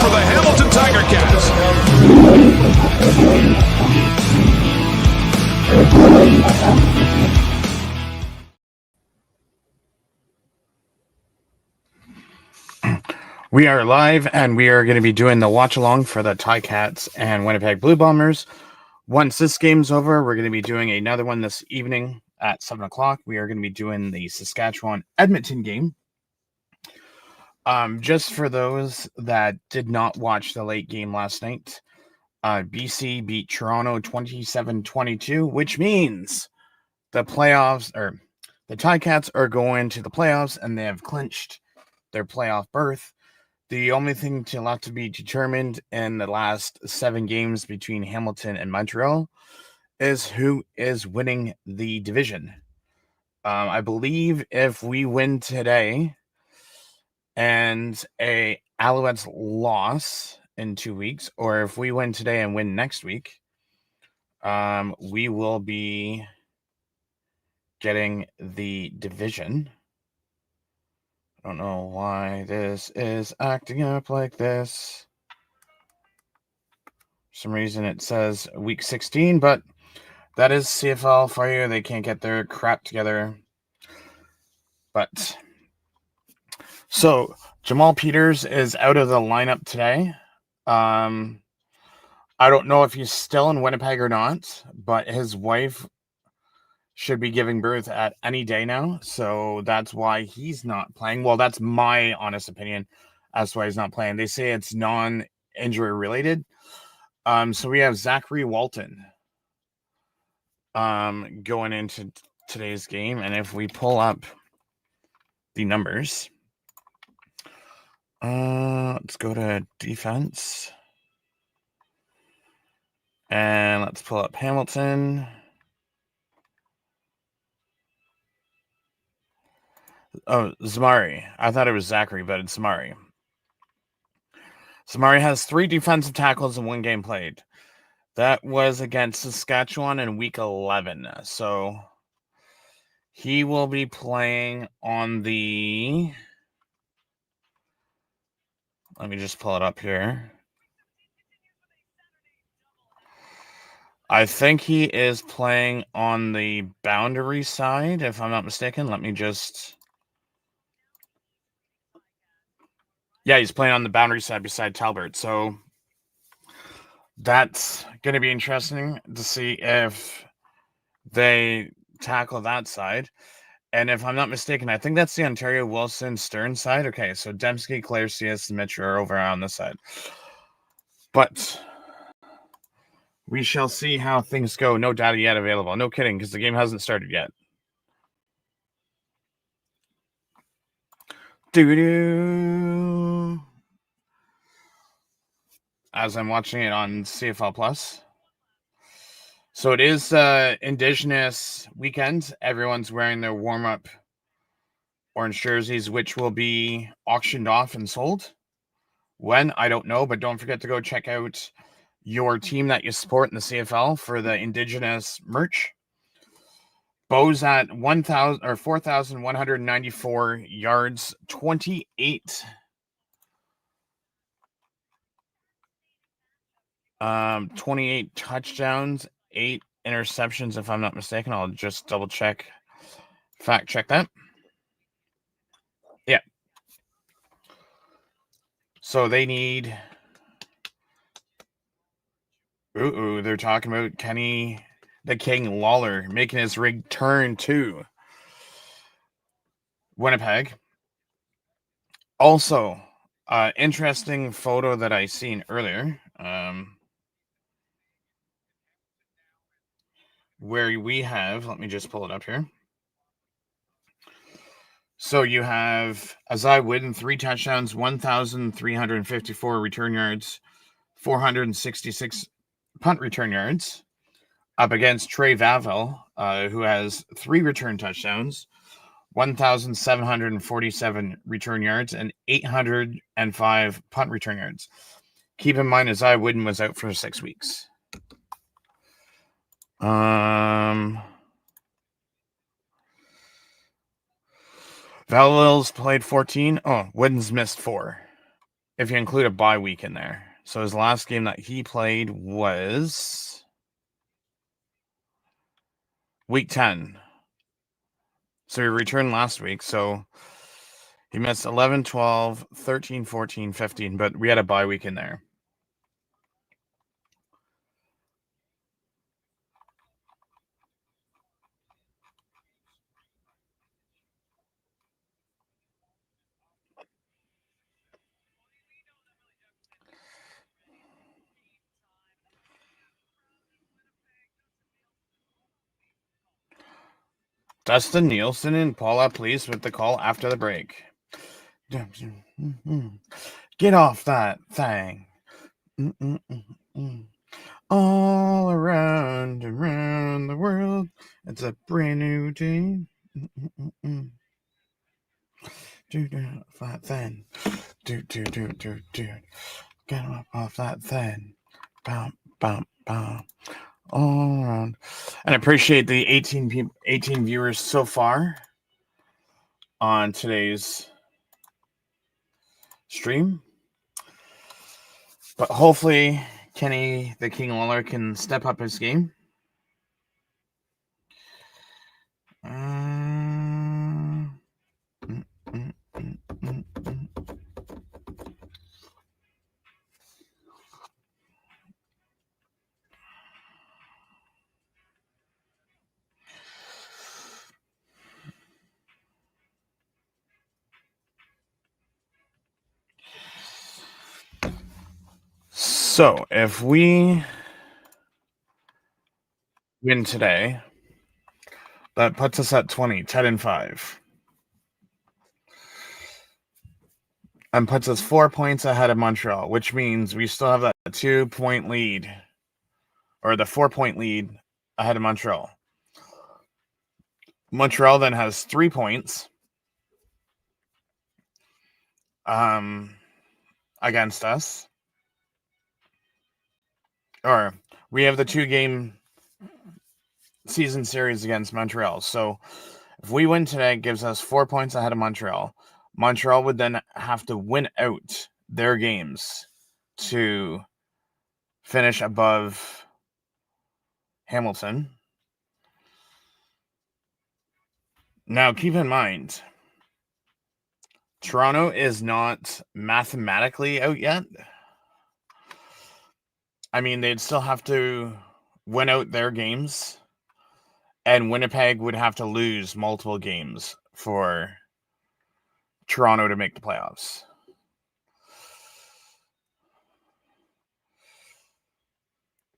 for the Hamilton Tiger Cats. We are live, and we are going to be doing the watch-along for the Ticats and Winnipeg Blue Bombers. Once this game's over, we're going to be doing another one this evening at 7 o'clock. We are going to be doing the Saskatchewan-Edmonton game. Just for those that did not watch the late game last night, BC beat Toronto 27-22, which means the playoffs, or the Ticats are going to the playoffs, and they have clinched their playoff berth. The only thing left to be determined in the last 7 games between Hamilton and Montreal is who is winning the division. I believe if we win today and a Alouettes loss in 2 weeks, or if we win today and win next week, we will be getting the division. I don't know why this is acting up like this. For some reason it says week 16, but that is CFL for you. They can't get their crap together. But so Jamal Peters is out of the lineup today. I don't know if he's still in Winnipeg or not, but his wife should be giving birth at any day now, so that's why he's not playing. Well, that's my honest opinion as to why he's not playing. They say it's non-injury related. So we have Zachary Walton going into today's game, and if we pull up the numbers, let's go to defense, and let's pull up Hamilton. Oh, Zamari. I thought it was Zachary, but it's Zamari. Zamari has 3 defensive tackles in 1 game played. That was against Saskatchewan in week 11. So he will be playing on the... Let me just pull it up here. I think he is playing on the boundary side, if I'm not mistaken. Let me just... Yeah, he's playing on the boundary side beside Talbert. So that's going to be interesting to see if they tackle that side. And if I'm not mistaken, I think that's the Ontario Wilson Stern side. Okay, so Dembski, Claire, CS, and Mitch are over on this side. But we shall see how things go. No data yet available. No kidding, because the game hasn't started yet. Doo-doo. As I'm watching it on CFL Plus. So it is Indigenous weekend. Everyone's wearing their warm-up orange jerseys, which will be auctioned off and sold. When? I don't know, but don't forget to go check out your team that you support in the CFL for the Indigenous merch. Bows at 4,194 yards, 28 touchdowns, 8 interceptions, if I'm not mistaken. I'll just double check, fact check that. Yeah. So they need... they're talking about Kenny the King Lawler making his return to Winnipeg. Also, interesting photo that I seen earlier, where we have, let me just pull it up here. So you have Azai Witten, 3 touchdowns, 1,354 return yards, 466 punt return yards, up against Trey Vavel, who has 3 return touchdowns, 1,747 return yards, and 805 punt return yards. Keep in mind, Azai Witten was out for 6 weeks. Vavel's played 14. Oh, Witten's missed 4. if you include a bye week in there. So his last game that he played was week 10. So he returned last week. So he missed 11, 12, 13, 14, 15, but we had a bye week in there. Dustin Nielsen and Paula, please, with the call after the break. Get off that thing. All around the world, it's a brand new day. That thing. Get off that thing. Bum, bum, bum. All around. And I appreciate the 18 viewers so far on today's stream. But hopefully Kenny the King Lawler can step up his game. So if we win today, that puts us at 20, 10 and 5. And puts us 4 points ahead of Montreal, which means we still have that 2-point lead, or the 4-point lead ahead of Montreal. Montreal then has 3 points against us. Or we have the 2-game season series against Montreal. So if we win today, it gives us 4 points ahead of Montreal. Montreal would then have to win out their games to finish above Hamilton. Now, keep in mind, Toronto is not mathematically out yet. I mean, they'd still have to win out their games, and Winnipeg would have to lose multiple games for Toronto to make the playoffs.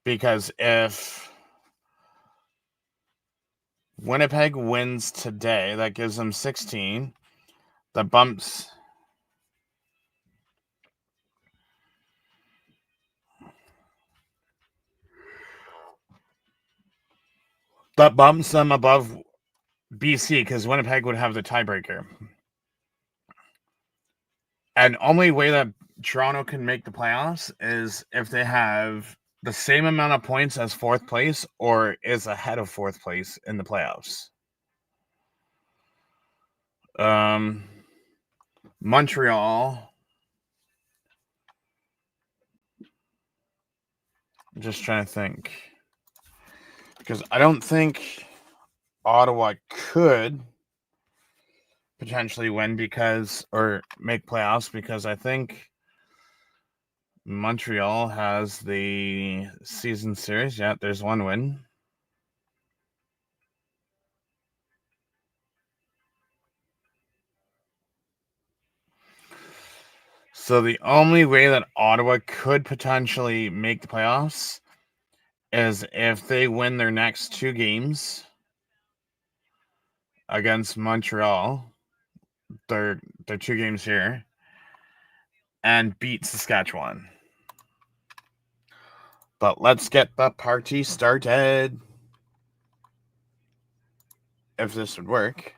Because if Winnipeg wins today, that gives them 16. That bumps them above BC because Winnipeg would have the tiebreaker. And only way that Toronto can make the playoffs is if they have the same amount of points as 4th place or is ahead of 4th place in the playoffs. Montreal. I'm just trying to think. Because I don't think Ottawa could potentially win or make playoffs because I think Montreal has the season series. Yeah, there's one win. So the only way that Ottawa could potentially make the playoffs is if they win their next 2 games against Montreal, their 2 games here, and beat Saskatchewan. But let's get the party started. If this would work.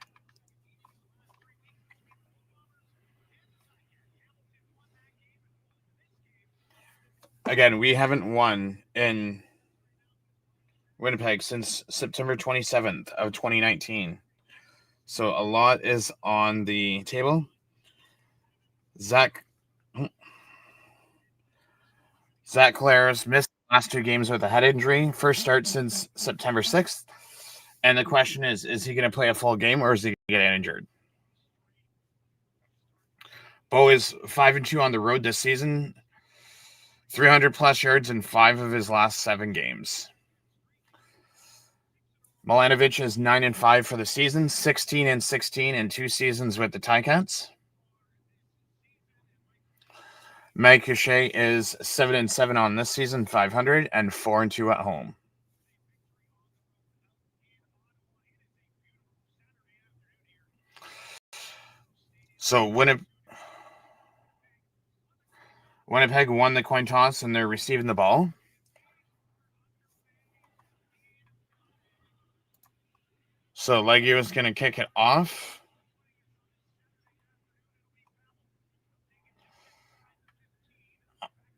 Again, we haven't won in Winnipeg since September 27th of 2019. So a lot is on the table. Zach Zach Collaros missed the last 2 games with a head injury. First start since September 6th. And the question is he going to play a full game or is he going to get injured? Bo is 5-2 on the road this season, 300 plus yards in 5 of his last 7 games. Milanovic is 9-5 for the season, 16-16 in 2 seasons with the Ticats. Meg Cachet is 7-7 on this season, 500, and 4-2 at home. So Winnipeg won the coin toss and they're receiving the ball. So Leggio is going to kick it off.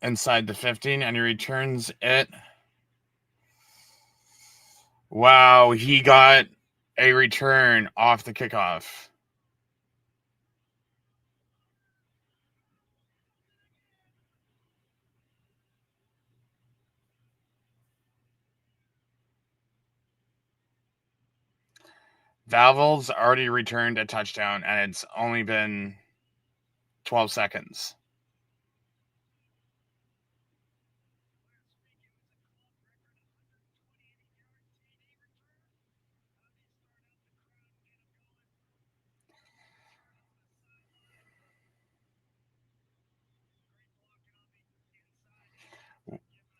Inside the 15, and he returns it. Wow, he got a return off the kickoff. Valvel's already returned a touchdown, and it's only been 12 seconds.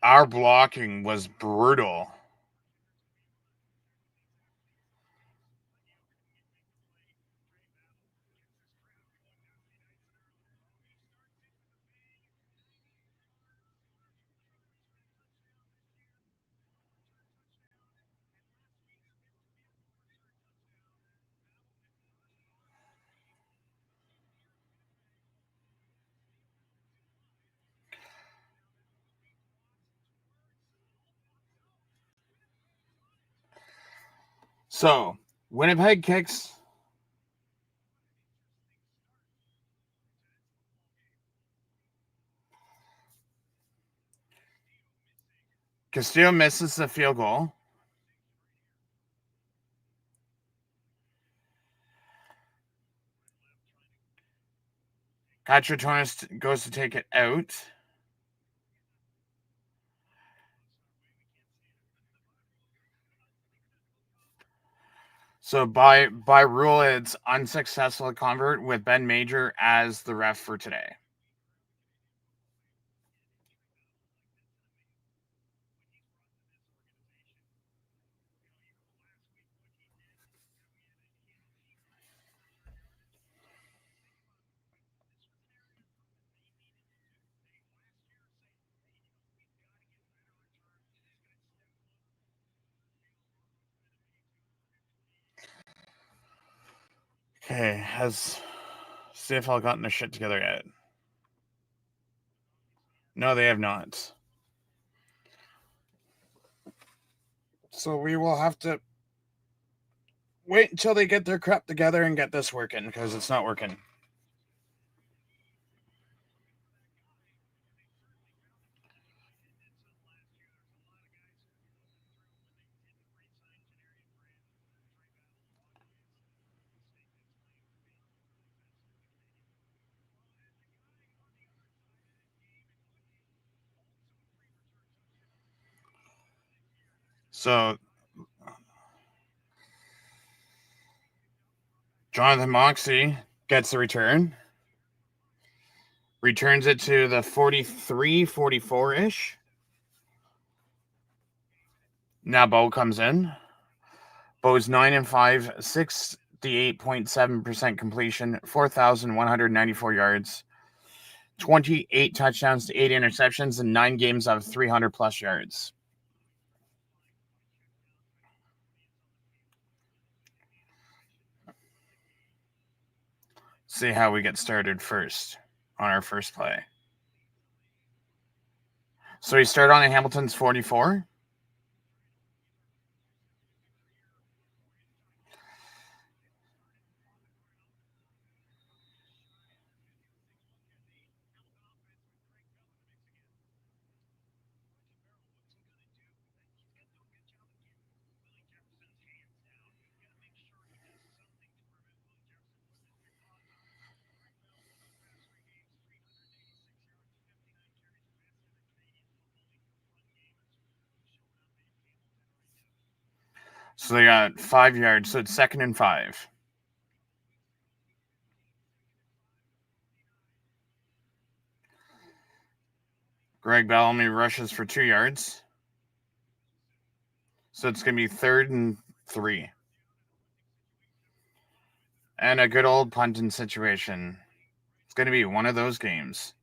Our blocking was brutal. So, Winnipeg kicks. Castillo misses the field goal. Catratonis goes to take it out. So by rule, it's unsuccessful convert with Ben Major as the ref for today. Okay, has CFL gotten their shit together yet? No, they have not. So we will have to wait until they get their crap together and get this working, because it's not working. So Jonathan Moxie gets the return. Returns it to the 43, 44-ish. Now Bo comes in. Bo's 9-5, 68.7% completion, 4,194 yards, 28 touchdowns to 8 interceptions, and 9 games of 300 plus yards. See how we get started first on our first play. So we start on Hamilton's 44. So they got 5 yards, so it's 2nd and 5. Greg Bellamy rushes for 2 yards. So it's going to be 3rd and 3. And a good old punting situation. It's going to be one of those games.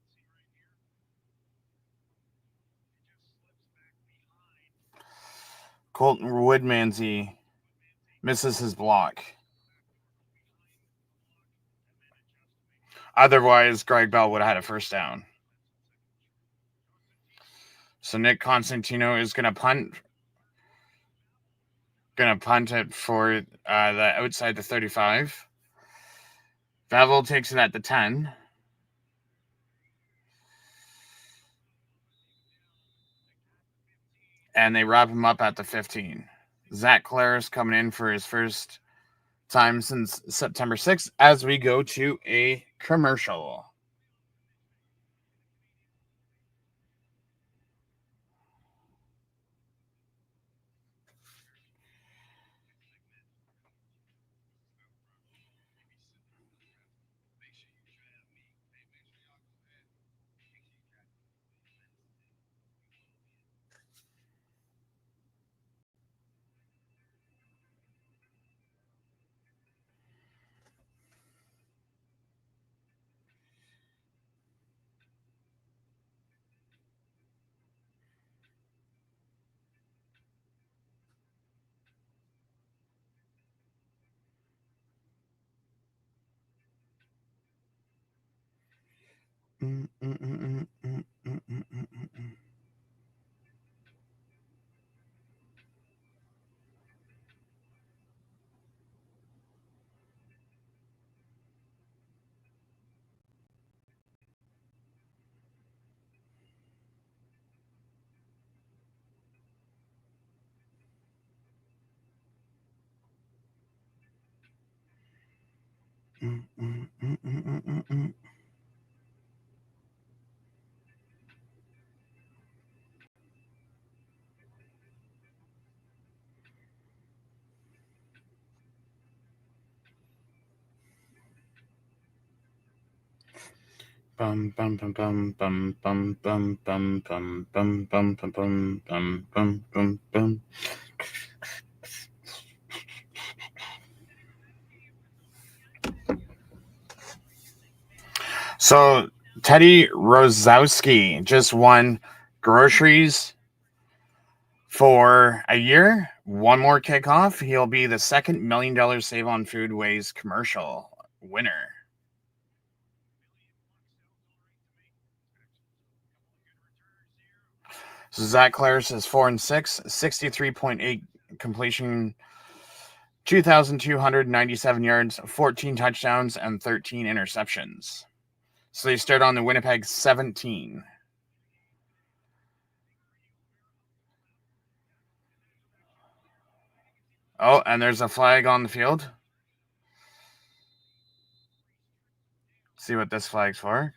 Colton Woodmansey misses his block. Otherwise, Greg Bell would have had a first down. So Nick Constantino is going to punt. Going to punt it for the outside the 35. Bevel takes it at the 10. And they wrap him up at the 15. Zach Claris coming in for his first time since September 6th as we go to a commercial. Bum bum bum bum bum bum bum bum bum bum bum bum bum bum bum bum. So Teddy Rozowski just won groceries for a year. One more kickoff. He'll be the second $1 million Save on Foodways commercial winner. So Zach Claris is 4 and 6, 63.8 completion, 2,297 yards, 14 touchdowns, and 13 interceptions. So they start on the Winnipeg 17. Oh, and there's a flag on the field. See what this flag's for.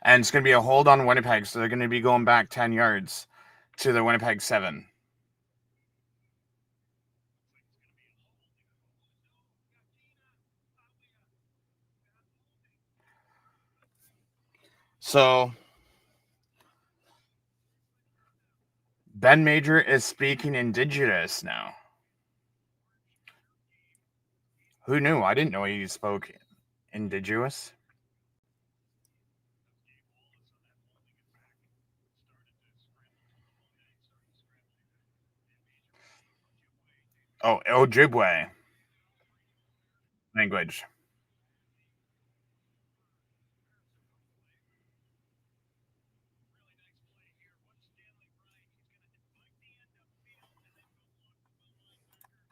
And it's going to be a hold on Winnipeg, so they're going to be going back 10 yards to the Winnipeg 7. So Ben Major is speaking Indigenous now. Who knew? I didn't know he spoke Indigenous. Oh, Ojibwe language.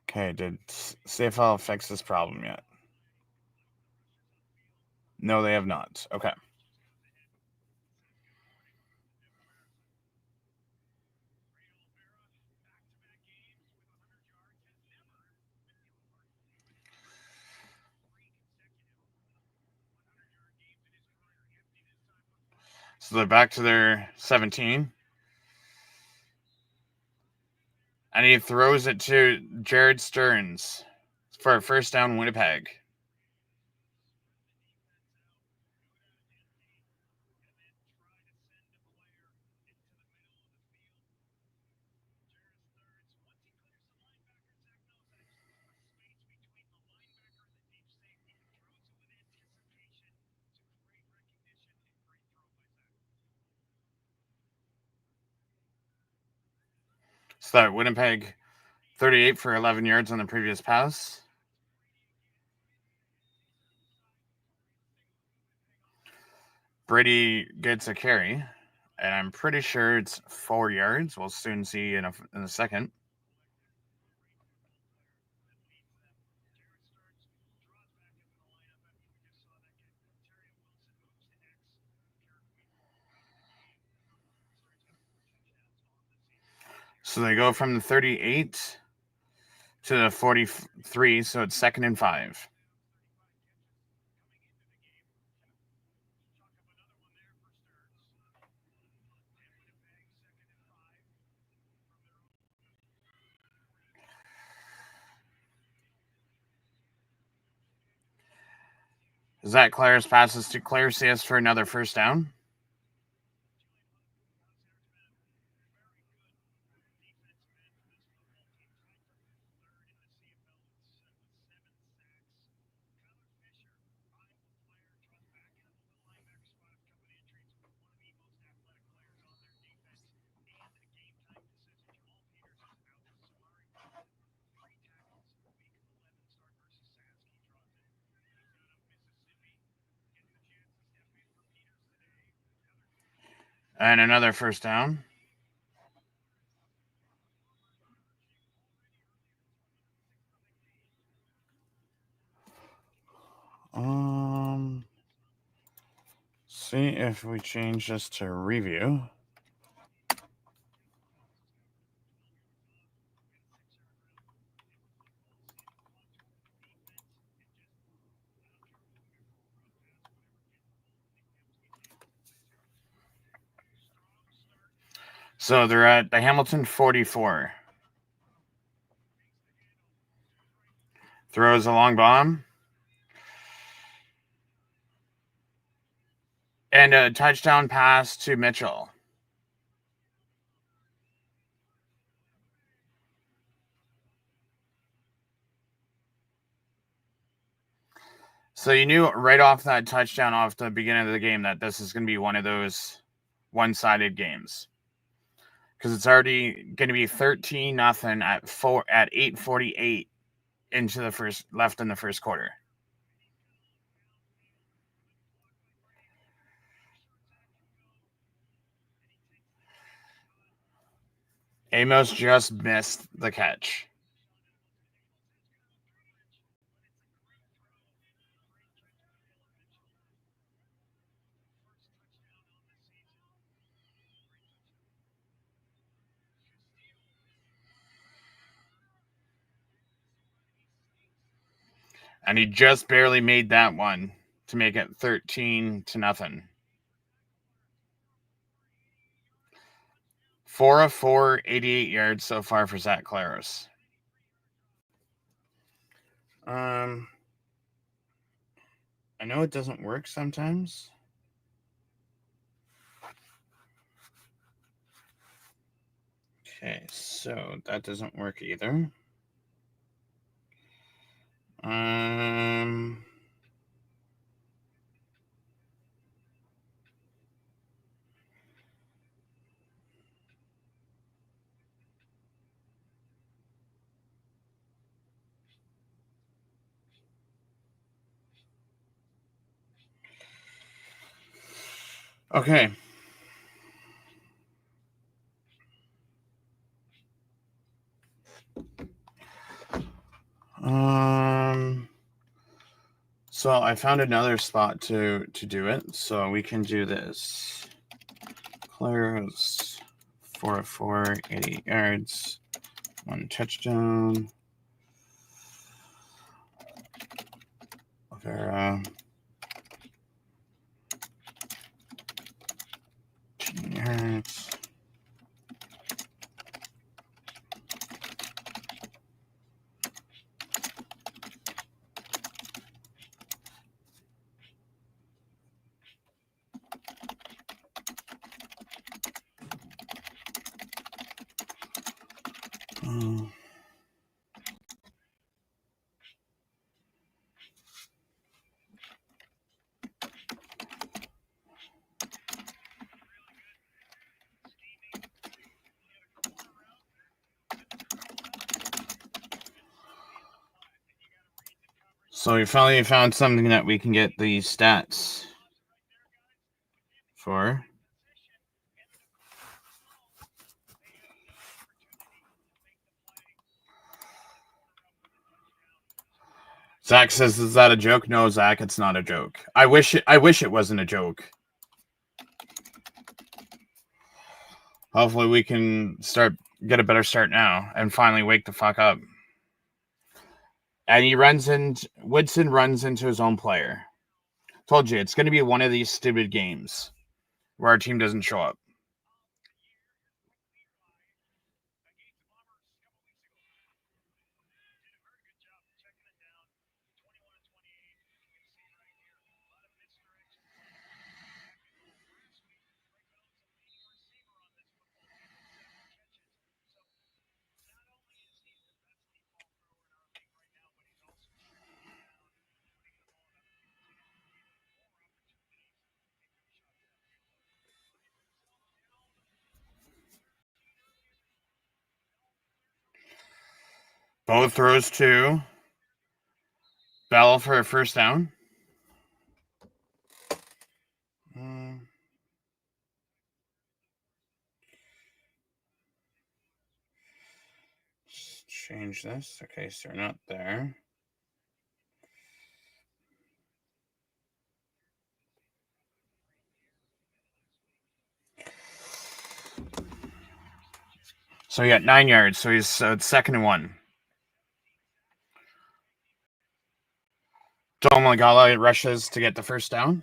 Okay, did CFL fix this problem yet? No, they have not. Okay. So they're back to their 17. And he throws it to Jared Stearns for a first down, Winnipeg. So that Winnipeg 38 for 11 yards on the previous pass. Brady gets a carry, and I'm pretty sure it's 4 yards. We'll soon see in a second. So they go from the 38 to the 43, so it's 2nd and 5. Zach Claris passes to Claire CS for another first down. And another first down. See if we change this to review. So they're at the Hamilton 44. Throws a long bomb. And a touchdown pass to Mitchell. So you knew right off that touchdown off the beginning of the game that this is going to be one of those one-sided games. Because it's already going to be 13-0 at 8:48 into the first left in the first quarter. Amos just missed the catch. And he just barely made that one to make it 13-0. 4 of 4, 88 yards so far for Zach Claris. I know it doesn't work sometimes. Okay, so that doesn't work either. Okay. So I found another spot to do it, so we can do this. Claris 4 of 4, 88 yards, 1 touchdown. Vera 10 yards. So we finally found something that we can get the stats for. Zach says, "Is that a joke?" No, Zach, it's not a joke. I wish it wasn't a joke. Hopefully, we can get a better start now and finally wake the fuck up. And Woodson runs into his own player. Told you, it's going to be one of these stupid games where our team doesn't show up. Both throws to Bell for a first down. Just change this. Okay, so we're not there. So he got 9 yards. So it's 2nd and 1. Domagala rushes to get the first down.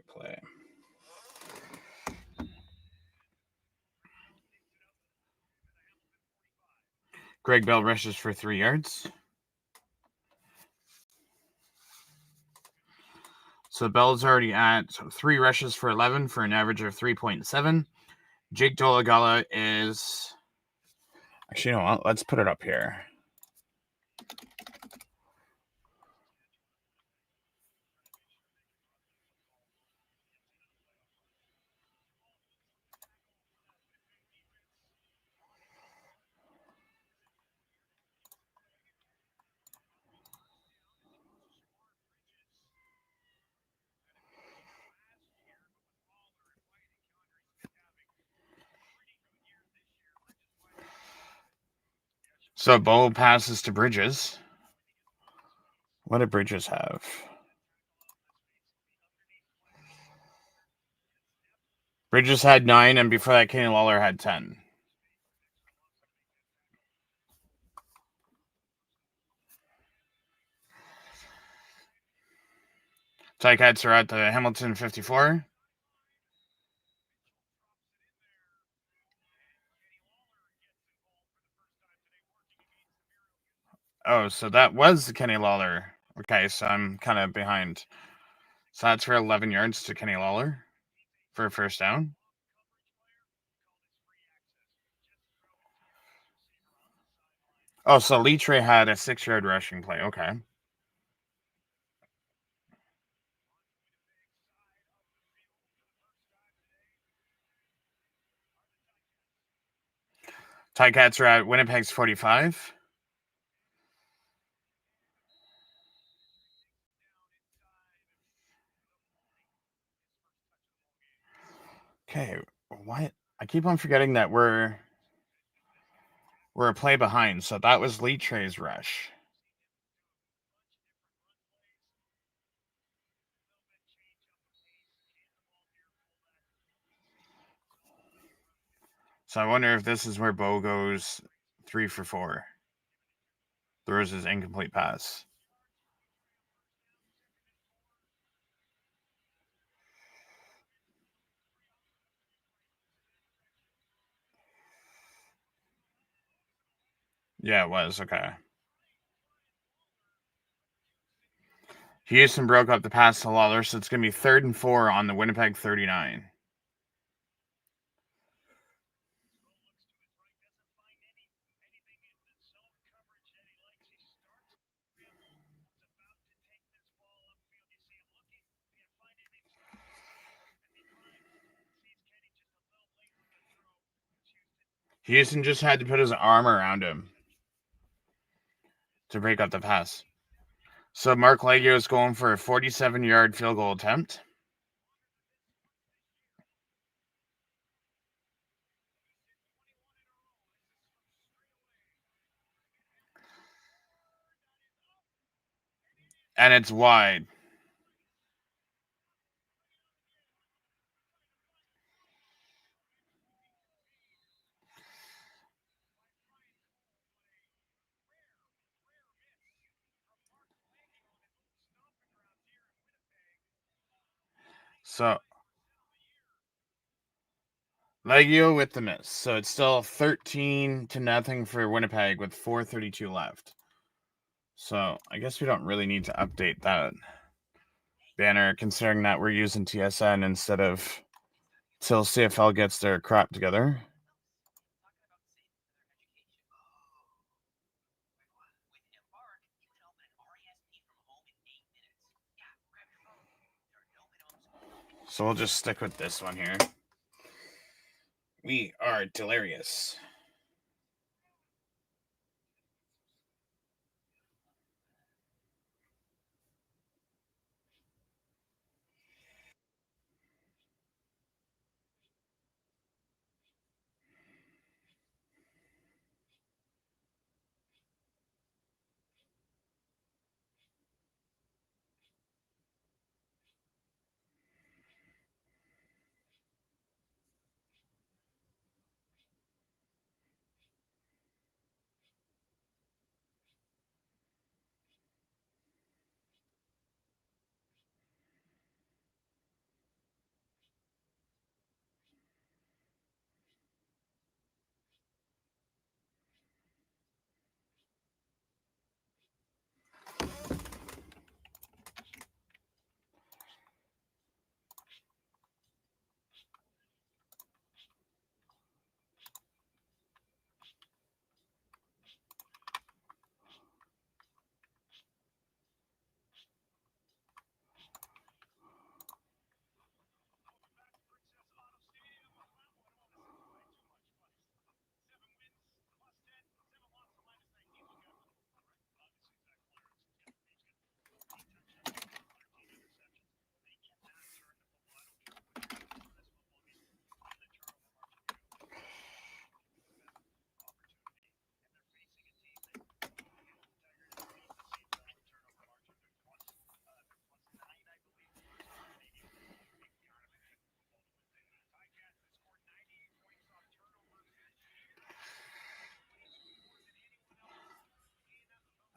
Play. Greg Bell rushes for 3 yards. So Bell's already at 3 rushes for 11 for an average of 3.7. Jake Dolagala is... Actually, you know what? Let's put it up here. So Bo passes to Bridges. What did Bridges have? Bridges had 9, and before that, Kenny Lawler had 10. Ticats are at the Hamilton 54. Oh, so that was Kenny Lawler. Okay, so I'm kind of behind. So that's for 11 yards to Kenny Lawler for a first down. Oh, so Litre had a 6-yard rushing play. Okay. Ticats are at Winnipeg's 45. Okay, what? I keep on forgetting that we're a play behind. So that was Litre's rush. So I wonder if this is where Bo goes 3 for 4. Throws his incomplete pass. Yeah, it was. Okay. Houston broke up the pass to Lawler, so it's going to be 3rd and 4 on the Winnipeg 39. Houston just had to put his arm around him to break up the pass. So Mark Leggio is going for a 47-yard field goal attempt. And it's wide. So Leggio with the miss. So it's still 13-0 for Winnipeg with 4:32 left. So I guess we don't really need to update that banner, considering that we're using TSN instead of till CFL gets their crap together. So we'll just stick with this one here. We are delirious.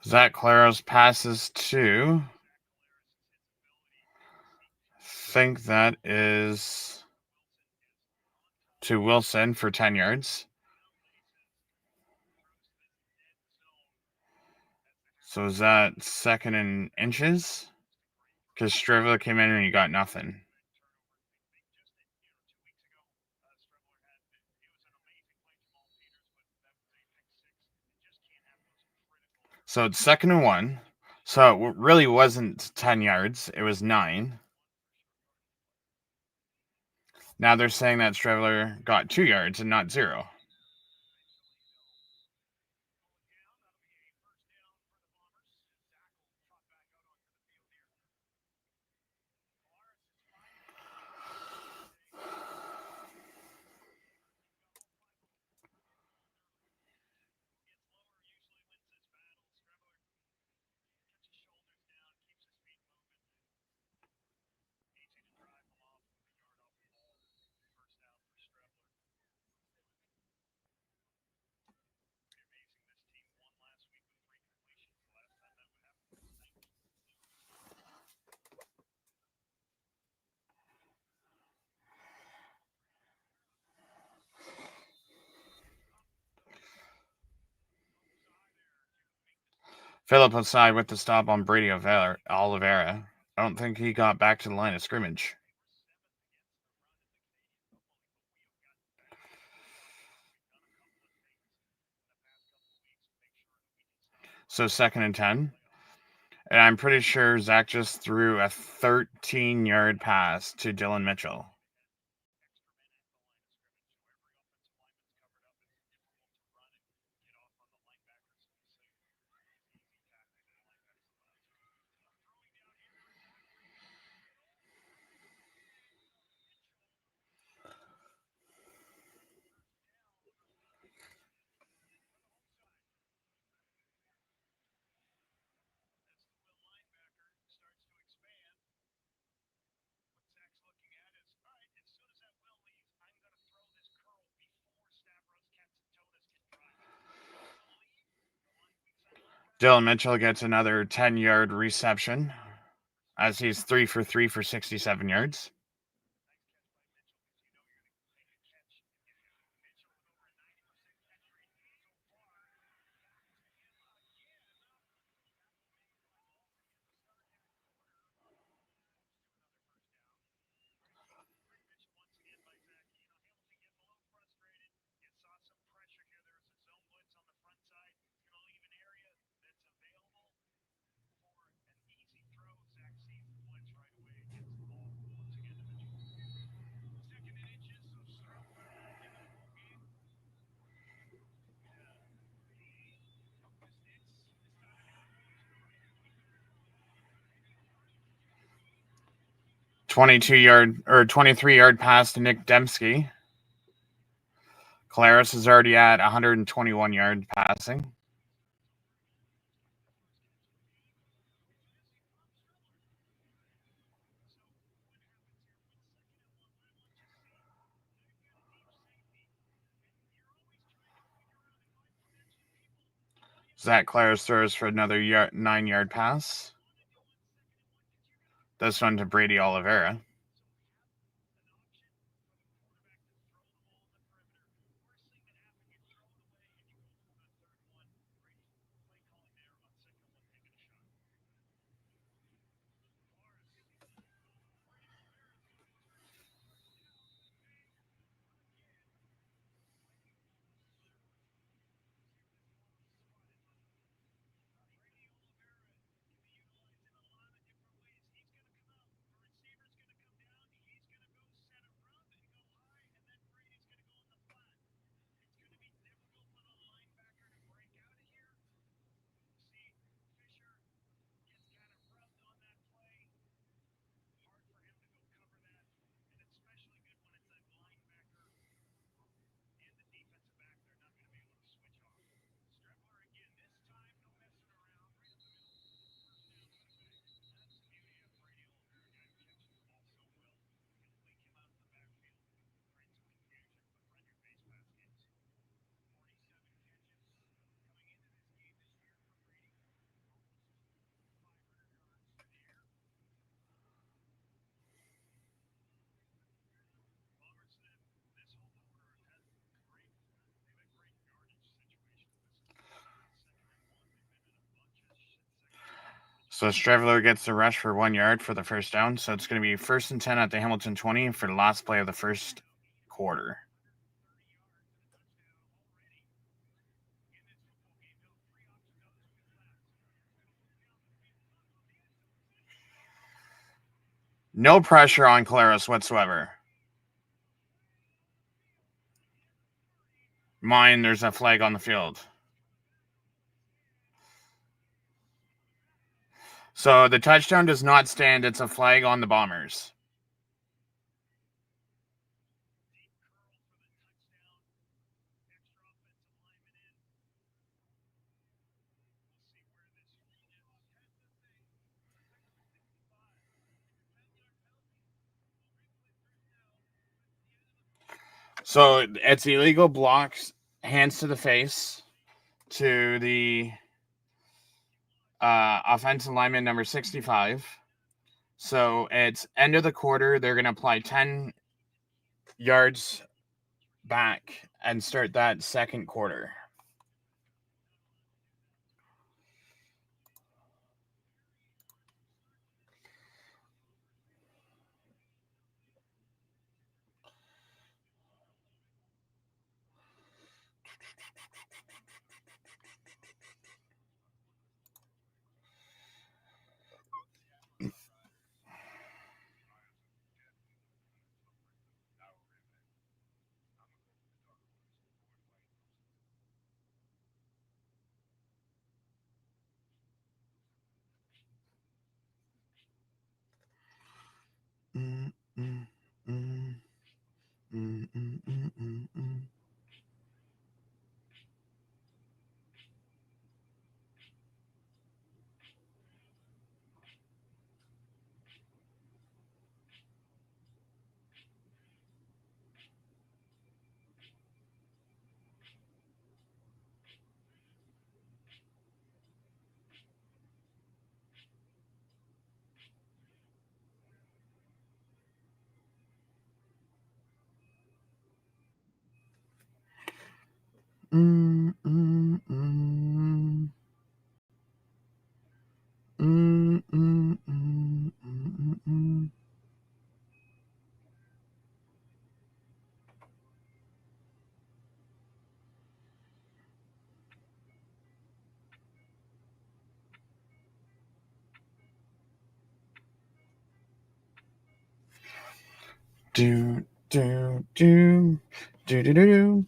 Zach Claros passes to. Think that is to Wilson for 10 yards. So is that 2nd and inches? Because Strivla came in and he got nothing. So it's 2nd and 1. So it really wasn't 10 yards. It was 9. Now they're saying that Strivler got 2 yards and not 0. Philip aside with the stop on Brady Oliveira. I don't think he got back to the line of scrimmage. So 2nd and 10. And I'm pretty sure Zach just threw a 13-yard pass to Dylan Mitchell. Dylan Mitchell gets another 10-yard reception as he's 3 for 3 for 67 yards. or 23-yard pass to Nick Dembski. Claris is already at 121 yards passing. Zach Claris throws for another 9-yard pass. This one to Brady Oliveira. So Streveler gets the rush for 1 yard for the first down. So it's going to be 1st and 10 at the Hamilton 20 for the last play of the first quarter. No pressure on Claris whatsoever. There's a flag on the field. So the touchdown does not stand. It's a flag on the Bombers. So it's illegal blocks, hands to the face to the offensive lineman number 65. So it's end of the quarter. They're going to apply 10 yards back and start that second quarter. Do do do do do do.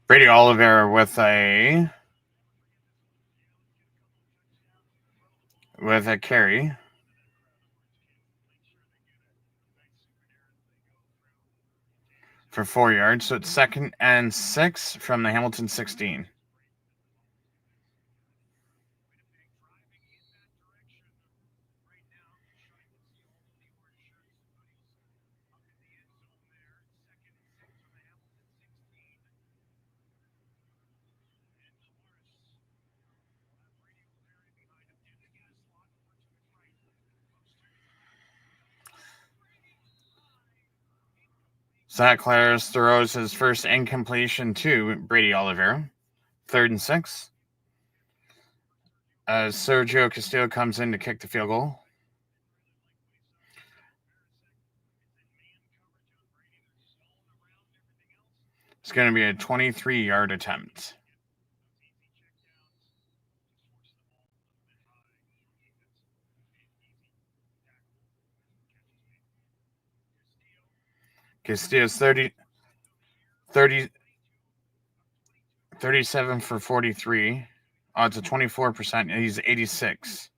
Brady Oliver with a carry for 4 yards. So it's 2nd and 6 from the Hamilton 16. Zach Clares throws his first incompletion to Brady Oliver. 3rd and 6. As Sergio Castillo comes in to kick the field goal. It's going to be a 23-yard attempt. Castillo's 37 for 43. Odds of 24%. And he's 86.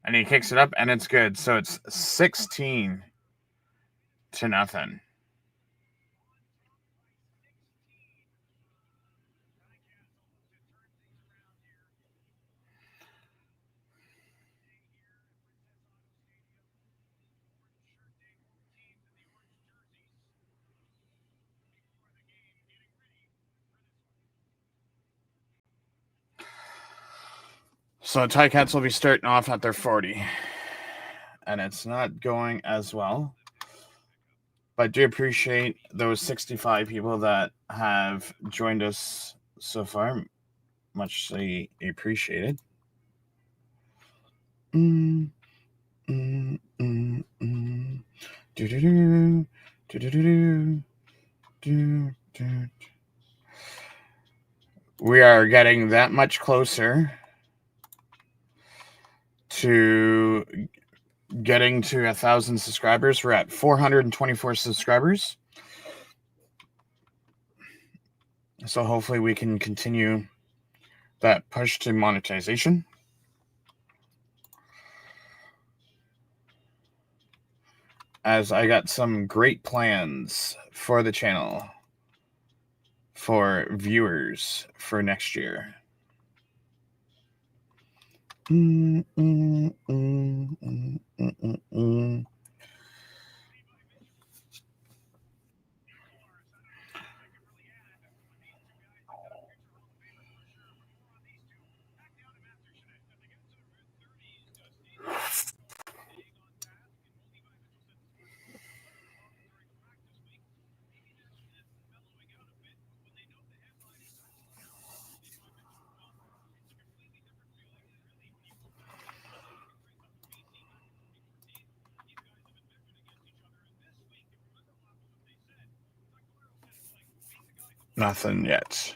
And he kicks it up, and it's good. So it's 16-0. So Ticats will be starting off at their 40. And it's not going as well. But I do appreciate those 65 people that have joined us so far. Muchly appreciated. We are getting that much closer to getting to 1,000 subscribers. We're at 424 subscribers. So hopefully we can continue that push to monetization. As I got some great plans for the channel for viewers for next year. Nothing yet.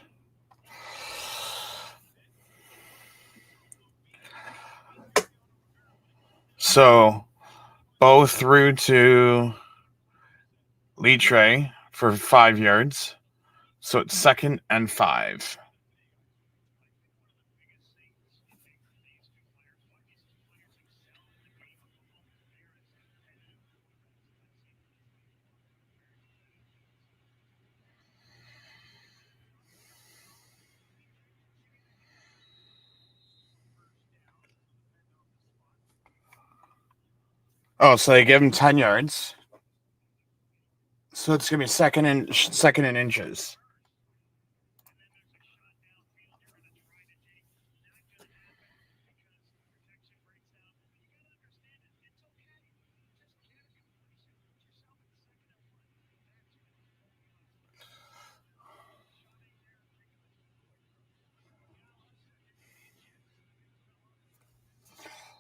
So, Bo threw to Litre for 5 yards. So it's 2nd and 5. Oh, so they give him 10 yards. So it's going to be second in inches.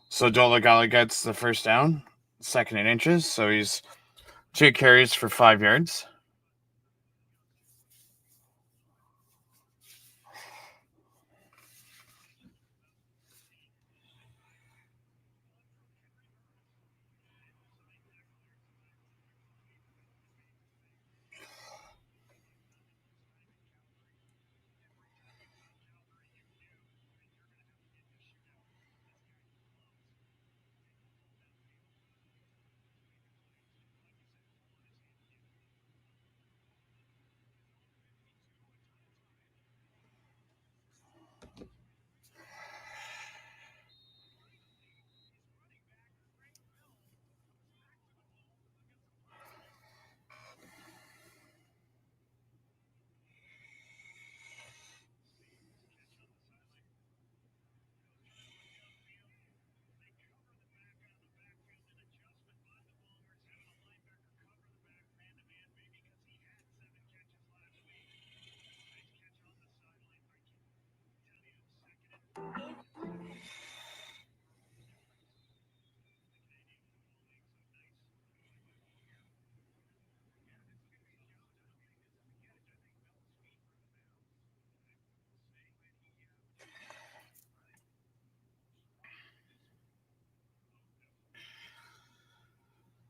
So Dolagala gets the first down, 2nd in inches. So he's 2 carries for 5 yards.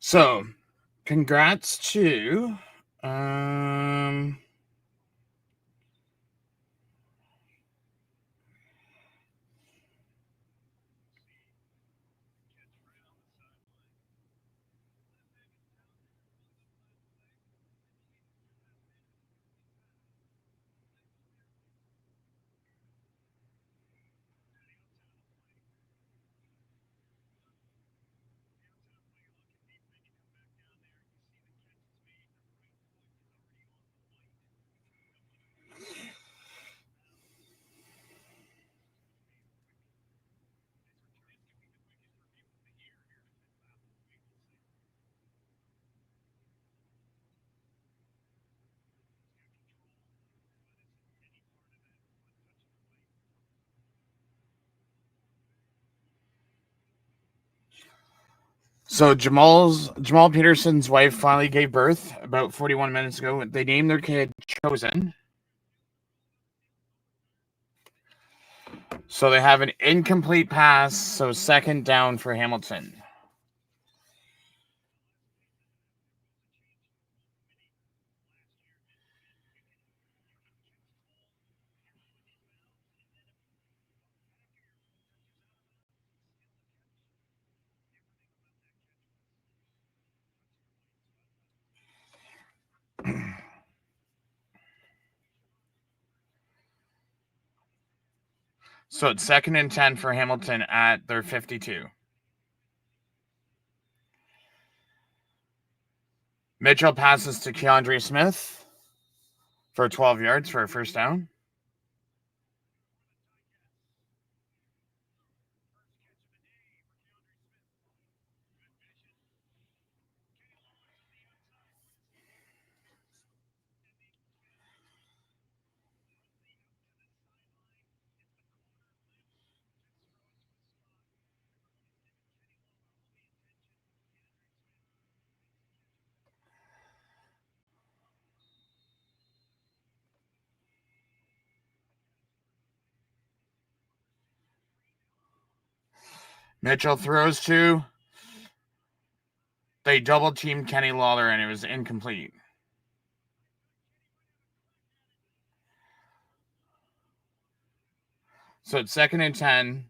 So congrats to So Jamal Peterson's wife finally gave birth about 41 minutes ago. They named their kid Chosen. So they have an incomplete pass, so second down for Hamilton. So it's 2nd and 10 for Hamilton at their 52. Mitchell passes to Keandre Smith for 12 yards for a first down. Mitchell throws to. They double teamed Kenny Lawler and it was incomplete. So it's 2nd and 10.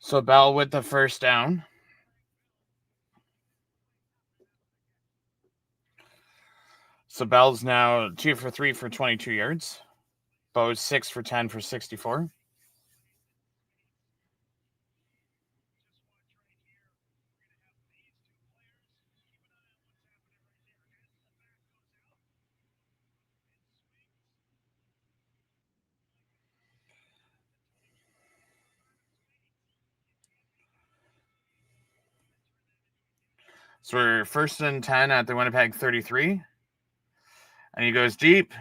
So Bell with the first down. So Bell's now 2 for 3 for 22 yards. Bo's 6 for 10 for 64. So we're 1st and 10 at the Winnipeg 33. And he goes deep.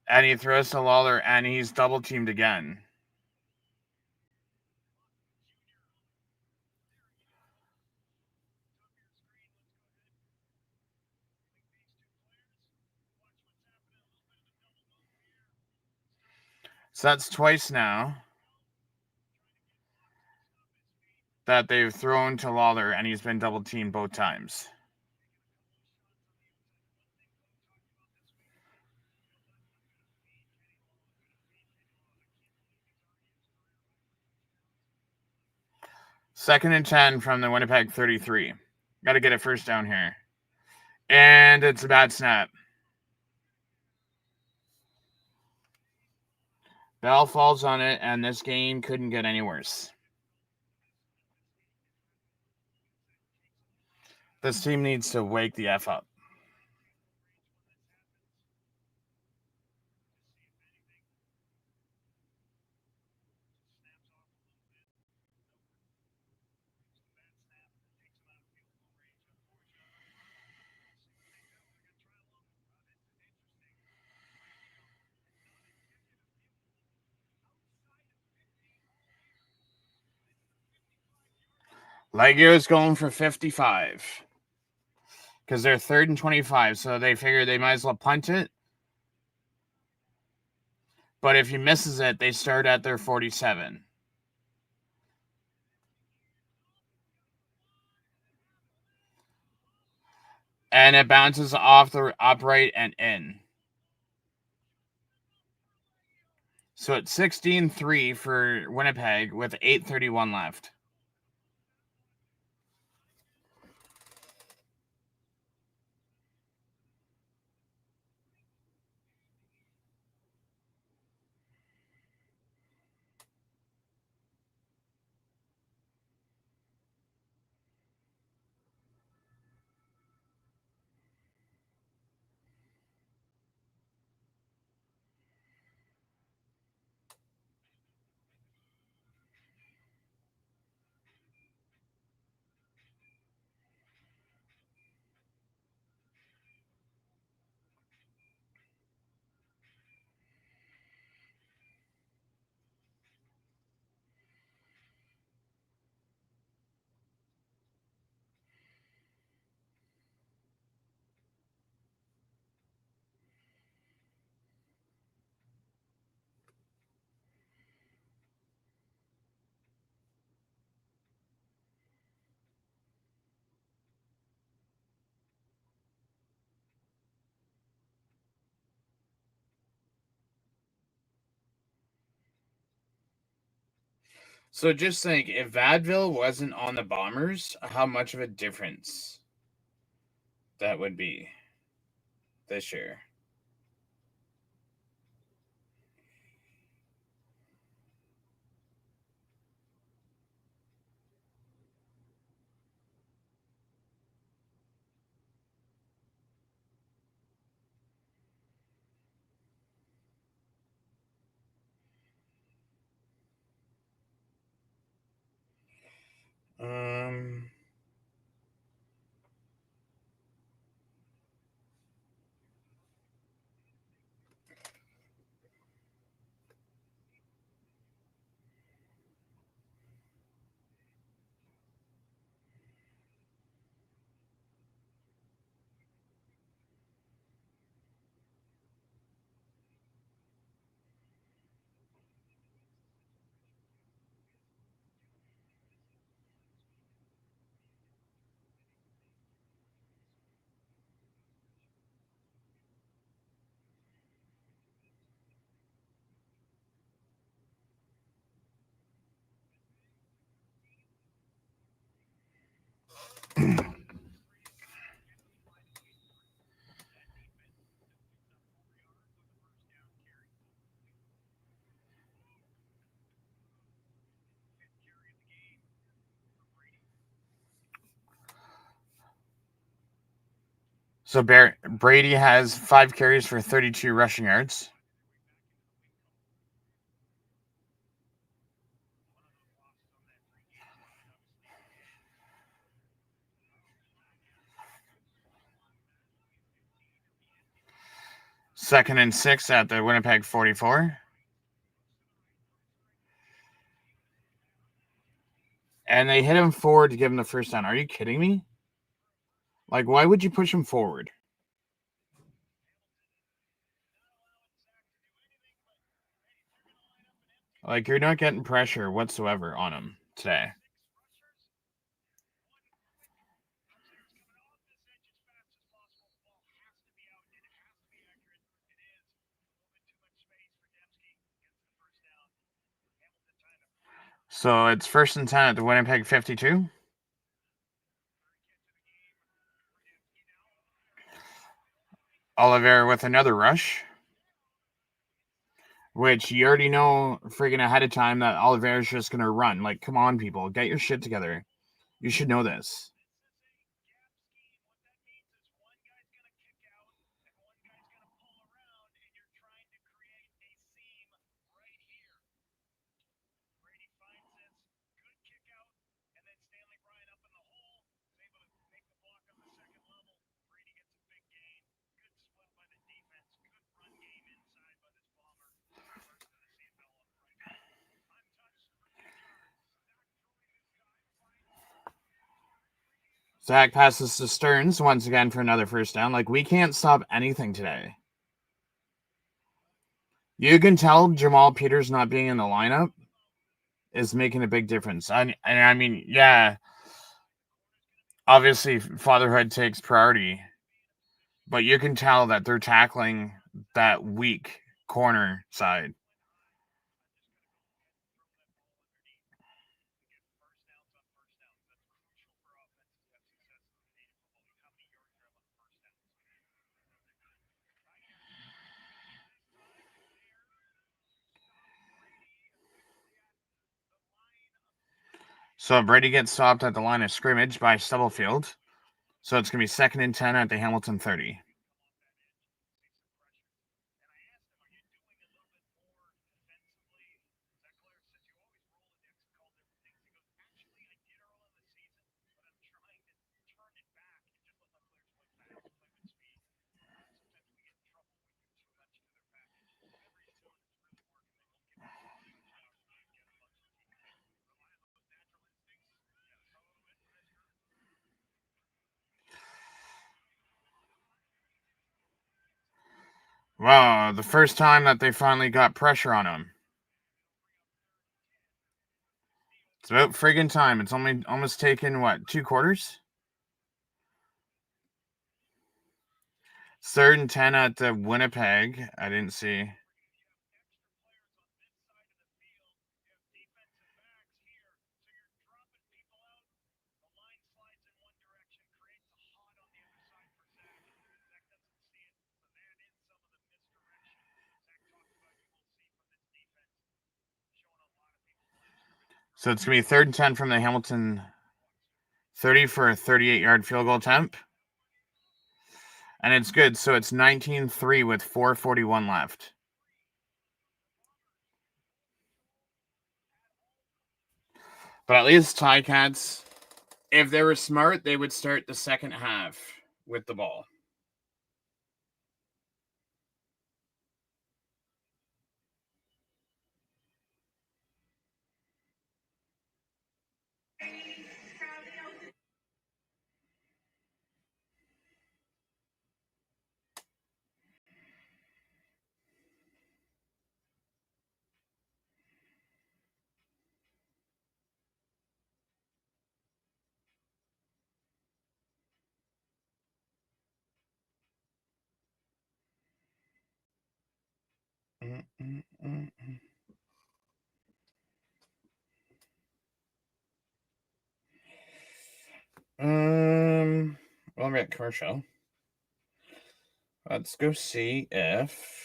And he throws to Lawler and he's double teamed again. So that's twice now that they've thrown to Lawler and he's been double teamed both times. Second and 10 from the Winnipeg 33. Got to get a first down here. And it's a bad snap. Bell falls on it, and this game couldn't get any worse. This team needs to wake the F up. Legio's going for 55. Because they're 3rd and 25, so they figure they might as well punt it. But if he misses it, they start at their 47. And it bounces off the upright and in. So it's 16-3 for Winnipeg with 8:31 left. So just think, if Vadville wasn't on the Bombers, how much of a difference that would be this year. So Brady has 5 carries for 32 rushing yards. Second and 6 at the Winnipeg 44. And they hit him forward to give him the first down. Are you kidding me? Like, why would you push him forward? Like, you're not getting pressure whatsoever on him today. So it's 1st and 10 at the Winnipeg 52. Oliver with another rush. Which you already know freaking ahead of time that Oliver's just going to run. Like, come on, people. Get your shit together. You should know this. Zach passes to Stearns once again for another first down. Like, we can't stop anything today. You can tell Jamal Peters not being in the lineup is making a big difference. And I mean, yeah, obviously fatherhood takes priority, but you can tell that they're tackling that weak corner side. So Brady gets stopped at the line of scrimmage by Stubblefield. So it's going to be 2nd and 10 at the Hamilton 30. Wow, the first time that they finally got pressure on him. It's about friggin' time. It's only almost taken, what, 2 quarters? 3rd and 10 at the Winnipeg. I didn't see. So it's going to be 3rd and 10 from the Hamilton 30 for a 38-yard field goal attempt. And it's good. So it's 19-3 with 4:41 left. But at least Ticats, if they were smart, they would start the second half with the ball. Well, I'm at commercial. Let's go see if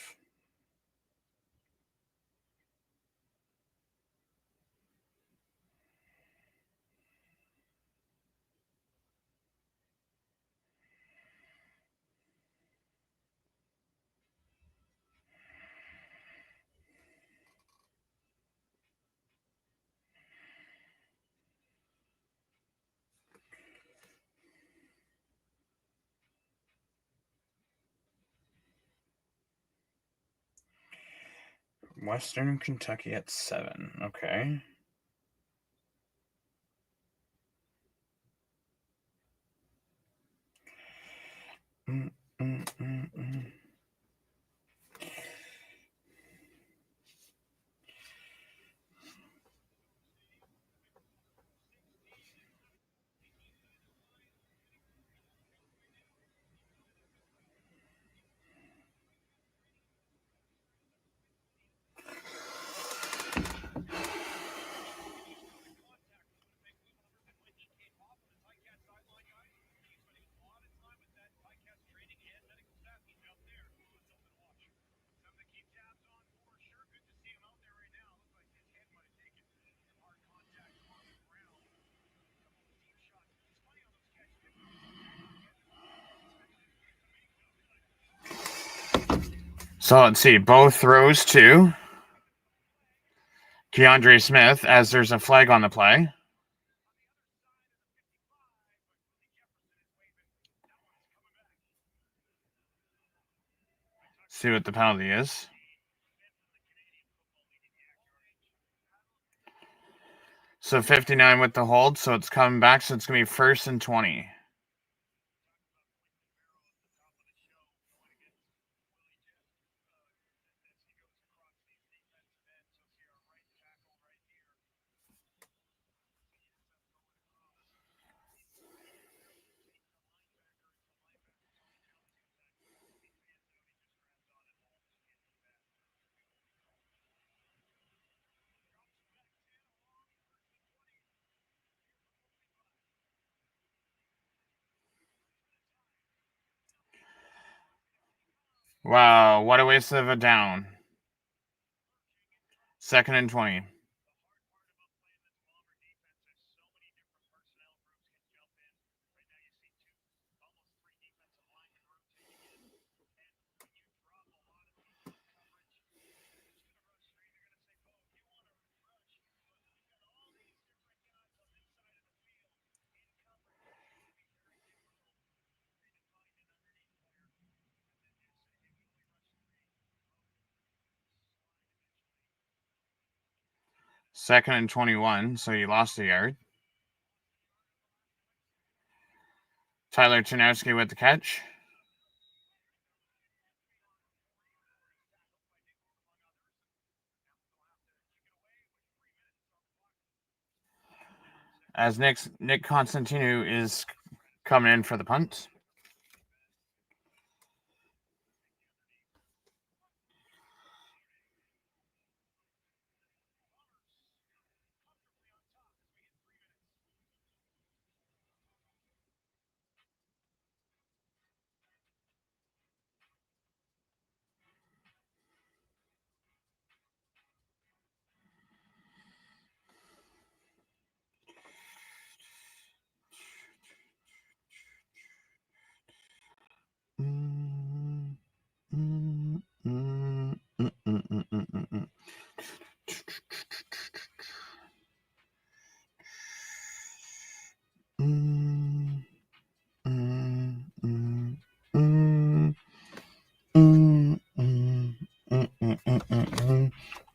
Western Kentucky at 7. Okay. So let's see. Both throws to Keandre Smith as there's a flag on the play. See what the penalty is. So 59 with the hold, so it's coming back, so it's going to be 1st and 20. Wow, what a waste of a down. 2nd and 20. Second and 21, so you lost a yard. Tyler Chanowski with the catch. As Nick Constantinu is coming in for the punt.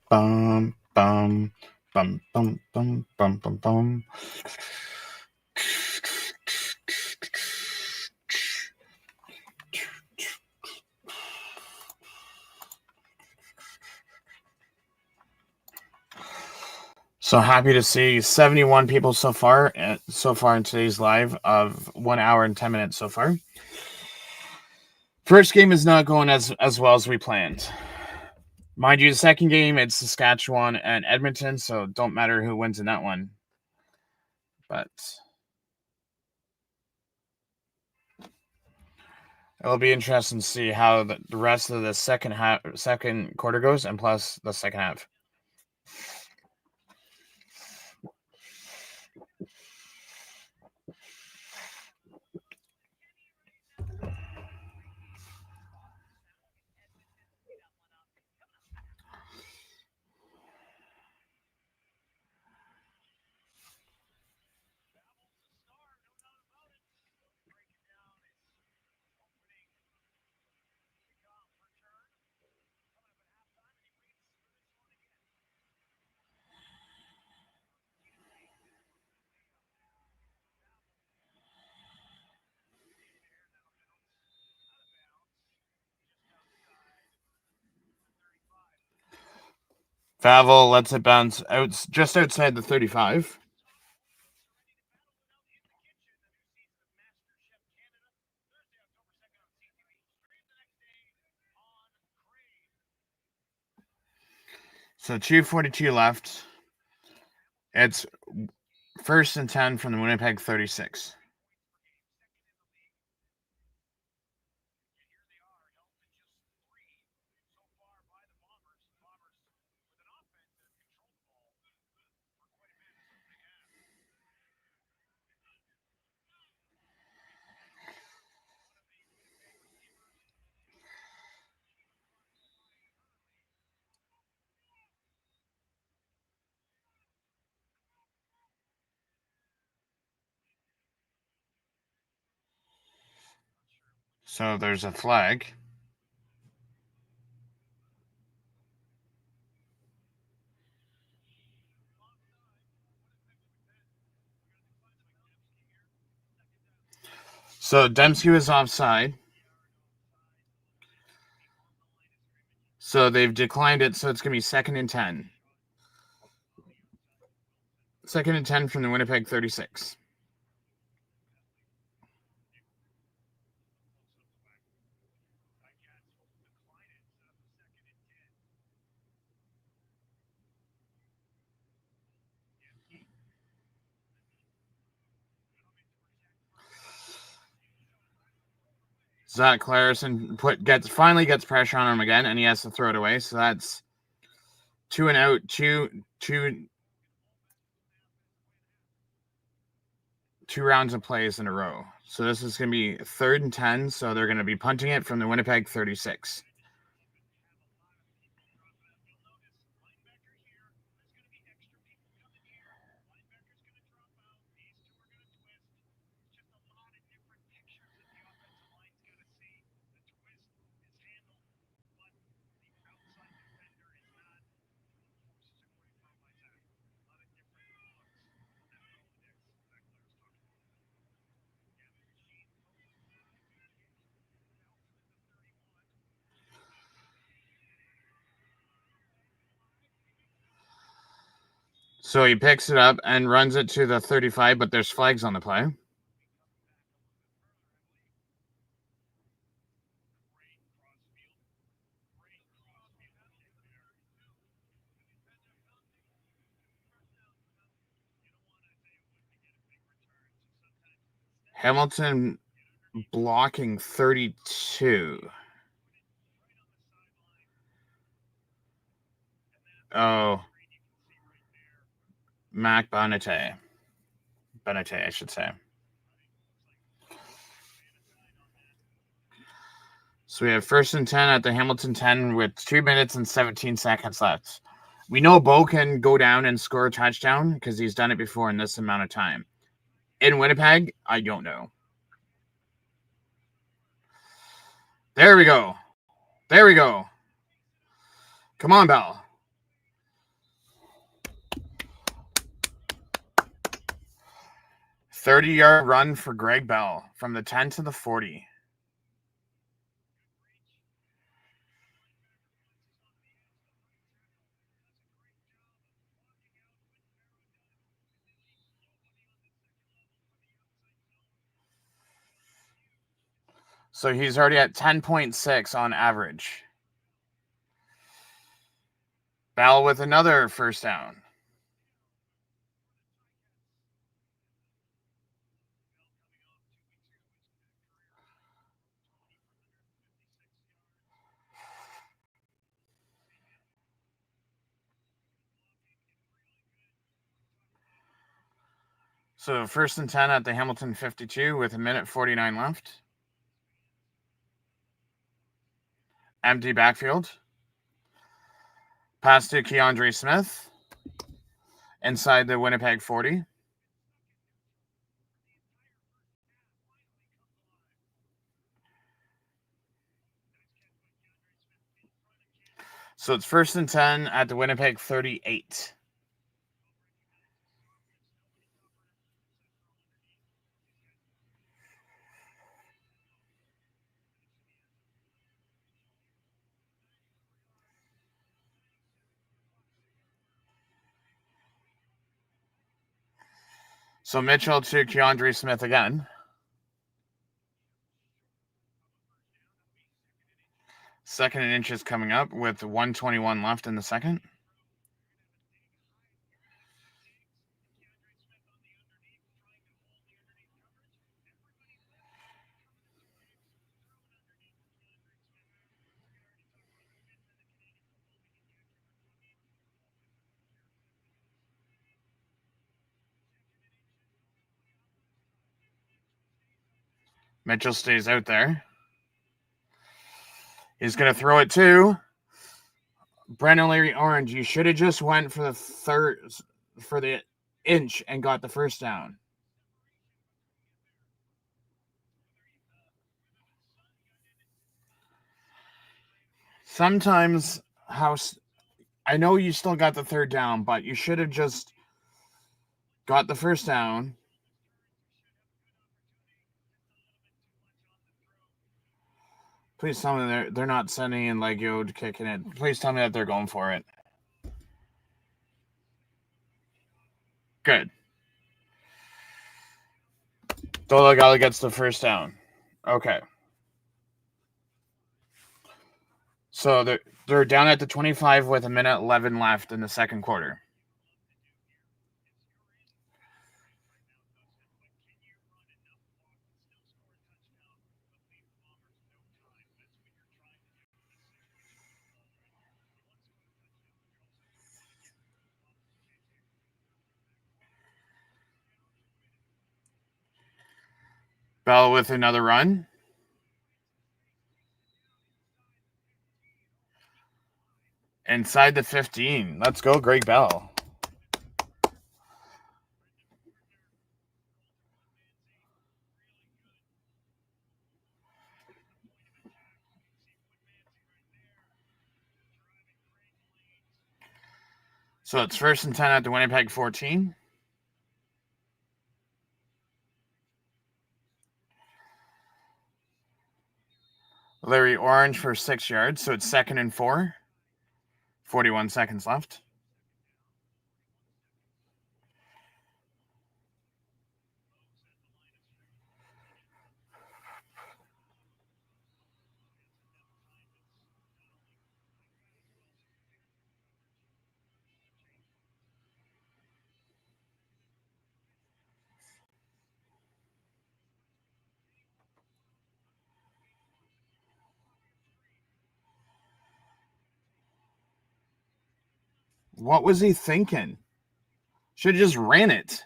Bum bum bum bum bum bum bum bum. So happy to see 71 people so far in today's live of 1 hour and 10 minutes so far. First game is not going as well as we planned. Mind you, the second game, it's Saskatchewan and Edmonton, so don't matter who wins in that one. But it'll be interesting to see how the rest of the second quarter goes, and plus the second half. Favell lets it bounce out just outside the 35. So 2:42 left. It's 1st and 10 from the Winnipeg 36. So there's a flag. So Dembski was offside. So they've declined it, so it's going to be 2nd and 10. 2nd and 10 from the Winnipeg 36. Zach Clarison finally gets pressure on him again, and he has to throw it away. So that's 2 and out, two rounds of plays in a row. So this is going to be 3rd and 10. So they're going to be punting it from the Winnipeg 36. So he picks it up and runs it to the 35, but there's flags on the play. Hamilton blocking 32. Oh. Mac Benete, I should say. So we have 1st and 10 at the Hamilton 10 with 2 minutes and 17 seconds left. We know Bo can go down and score a touchdown because he's done it before in this amount of time. In Winnipeg, I don't know. There we go. There we go. Come on, Bell. "30-yard run for Greg Bell from the 10 to the 40. So he's already at 10.6 on average. Bell with another first down. So 1st and 10 at the Hamilton 52 with 1:49 left. Empty backfield. Pass to Keandre Smith inside the Winnipeg 40. So it's 1st and 10 at the Winnipeg 38. So Mitchell to Keandre Smith again. 2nd and inches coming up with 1:21 left in the second. Mitchell stays out there. He's going to throw it to Brennan Larry Orange. You should have just went for the inch and got the first down. Sometimes I know you still got the 3rd down, but you should have just got the first down. Please tell me they're not sending in Legio kicking it. Please tell me that they're going for it. Good. Dolagala gets the first down. Okay. So they're down at the 25 with 1:11 left in the second quarter. Bell with another run. Inside the 15. Let's go, Greg Bell. So it's 1st and 10 at the Winnipeg 14. Larry Orange for 6 yards. So it's 2nd and 4. 41 seconds left. What was he thinking? Should have just ran it.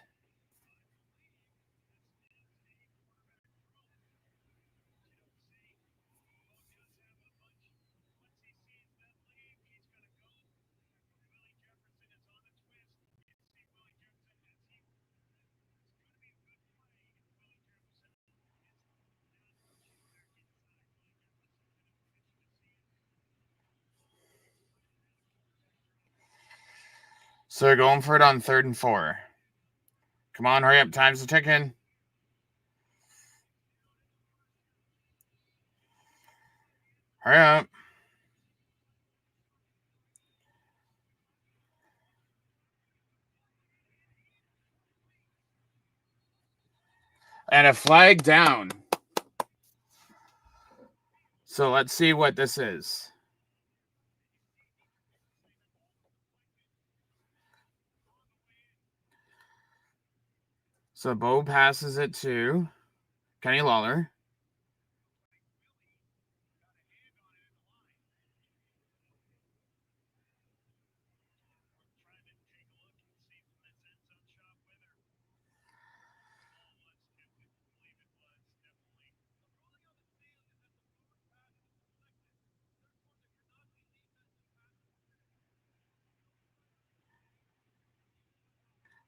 So they're going for it on 3rd and 4. Come on, hurry up. Time's ticking. Hurry up. And a flag down. So let's see what this is. So Bo passes it to Kenny Lawler.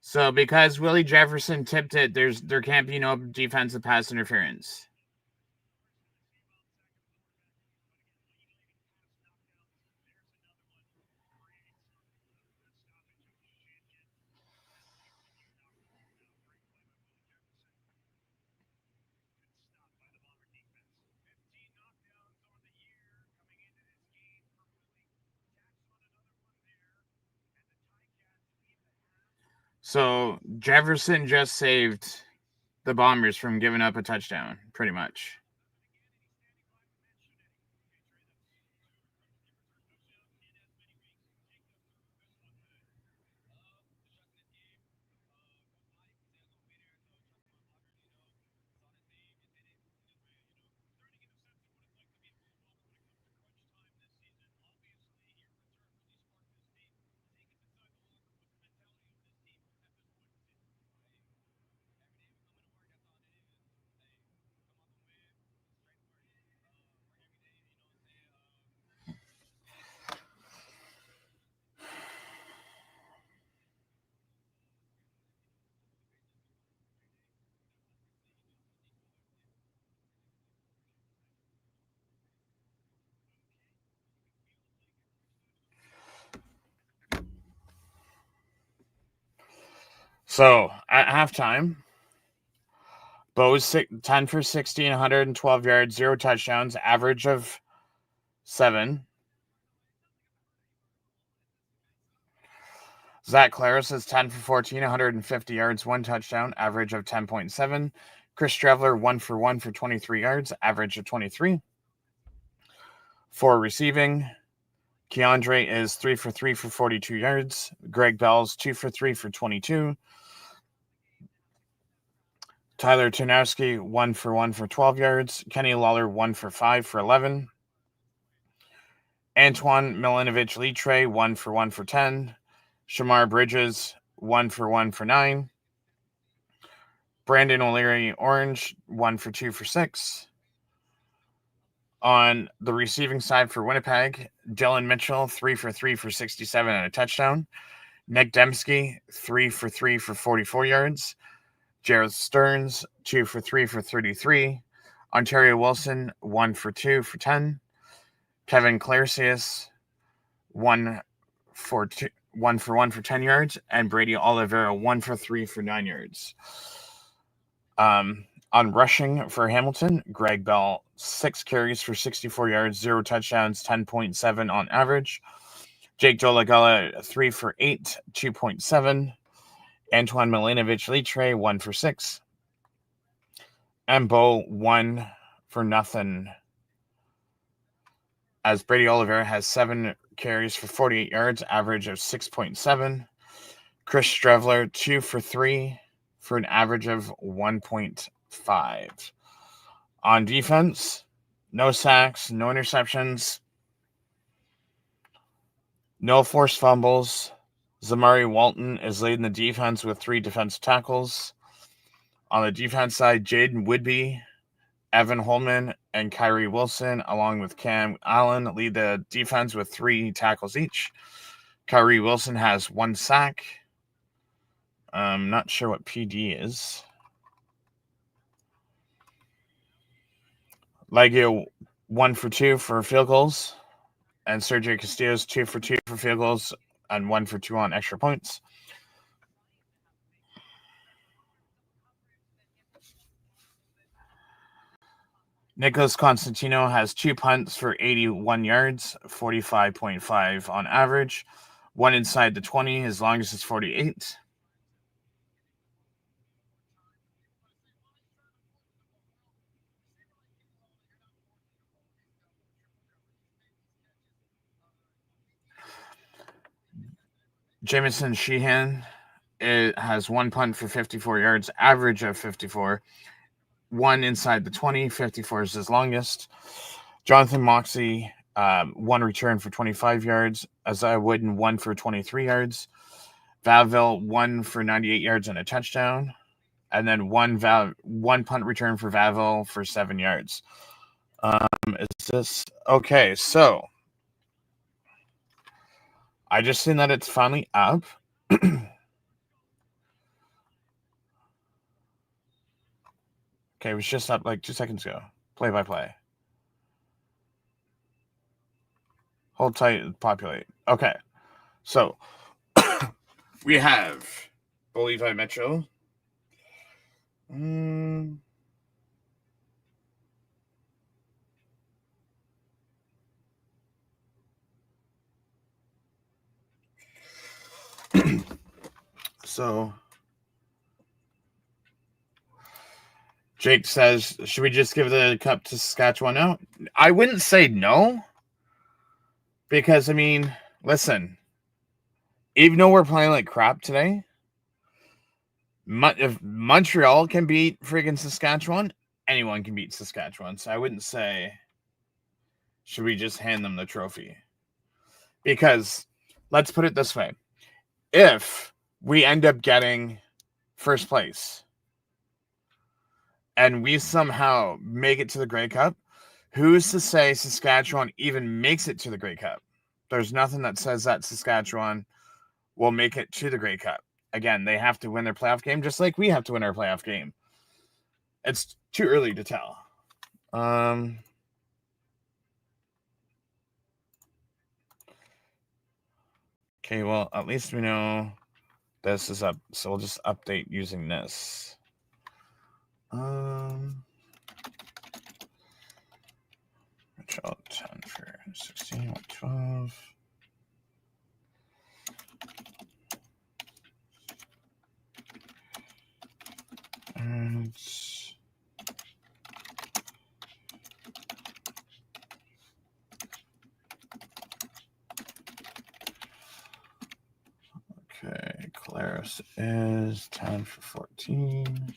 So because Willie Jefferson tipped it, there can't be no defensive pass interference. So Jefferson just saved the Bombers from giving up a touchdown, pretty much. So at halftime, Bo's 10 for 16, 112 yards, 0 touchdowns, average of 7. Zach Claris is 10 for 14, 150 yards, 1 touchdown, average of 10.7. Chris Strevler, 1 for 1 for 23 yards, average of 23. For receiving, Keandre is 3 for 3 for 42 yards. Greg Bell's 2 for 3 for 22. Tyler Tarnowski, 1 for 1 for 12 yards. Kenny Lawler, 1 for 5 for 11. Antoine Milinovich-Litre, 1 for 1 for 10. Shamar Bridges, 1 for 1 for 9. Brandon O'Leary, orange, 1 for 2 for 6. On the receiving side for Winnipeg, Dylan Mitchell, 3 for 3 for 67 and a touchdown. Nick Dembski, 3 for 3 for 44 yards. Jared Stearns, 2 for 3 for 33. Ontario Wilson, 1 for 2 for 10. Kevin Clarcius, 1 for 1 for 10 yards. And Brady Oliveira, 1 for 3 for 9 yards. On rushing for Hamilton, Greg Bell, 6 carries for 64 yards, 0 touchdowns, 10.7 on average. Jake Dolagala, 3 for 8, 2.7. Antoine Milanovic-Litre, 1 for 6. And Bo, 1 for nothing. As Brady Oliveira has 7 carries for 48 yards, average of 6.7. Chris Strevler, 2 for 3 for an average of 1.5. On defense, no sacks, no interceptions, no forced fumbles. Zamari Walton is leading the defense with 3 defensive tackles. On the defense side, Jaden Woodby, Evan Holman, and Kyrie Wilson, along with Cam Allen, lead the defense with 3 tackles each. Kyrie Wilson has 1 sack. I'm not sure what PD is. Legio, 1 for 2 for field goals. And Sergio Castillo's 2 for 2 for field goals and 1 for 2 on extra points. Nicholas Constantino has 2 punts for 81 yards, 45.5 on average. 1 inside the 20, his longest is 48. Jamison Sheehan has 1 punt for 54 yards, average of 54. 1 inside the 20, 54 is his longest. Jonathan Moxley, 1 return for 25 yards. Isaiah Wooden, 1 for 23 yards. Valville, 1 for 98 yards and a touchdown. And then one punt return for Valville for 7 yards. Is this okay? So I just seen that it's finally up. Okay, it was just up like 2 seconds ago. Play by play. Hold tight, populate. Okay, so we have Levi Metro. So Jake says, should we just give the cup to Saskatchewan now? I wouldn't say no. Because, I mean, listen, even though we're playing like crap today, if Montreal can beat friggin' Saskatchewan, anyone can beat Saskatchewan. So I wouldn't say, should we just hand them the trophy? Because, let's put it this way. If we end up getting first place and we somehow make it to the Grey Cup, who's to say Saskatchewan even makes it to the Grey Cup? There's nothing that says that Saskatchewan will make it to the Grey Cup. Again, they have to win their playoff game, just like we have to win our playoff game. It's too early to tell. Okay, well, at least we know this is up, so we'll just update using this. Mitchell 10 for 16, 12. And okay, Claris is 10 for 14.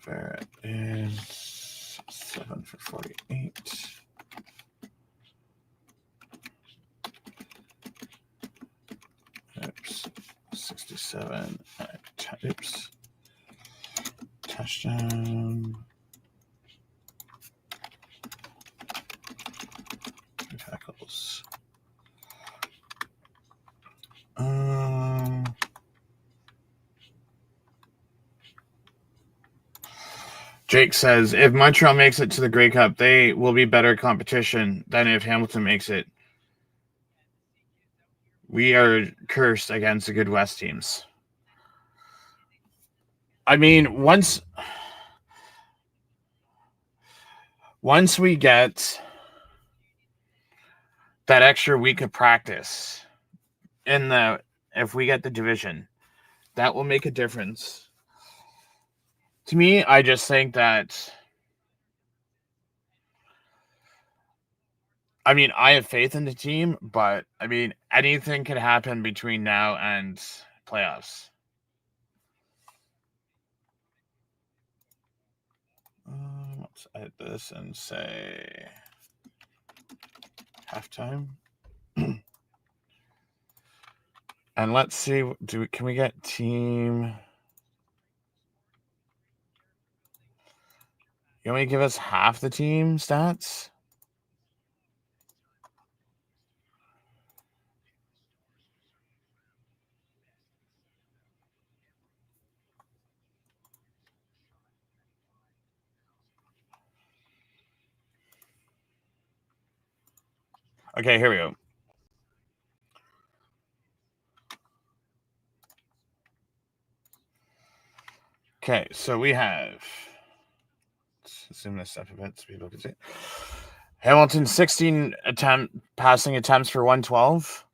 Oliver is 7 for 48. Oops. Touchdown. 2 tackles. Jake says, if Montreal makes it to the Grey Cup, they will be better competition than if Hamilton makes it. We are cursed against the good West teams. I mean, once we get that extra week of practice if we get the division, that will make a difference. To me, I just think that, I mean, I have faith in the team, but I mean, anything can happen between now and playoffs. Let's edit this and say halftime. And let's see, can we get team? You want me to give us half the team stats? Okay, here we go. Okay, so we have, let's zoom this up a bit so people can see. Hamilton 16 passing attempts for 112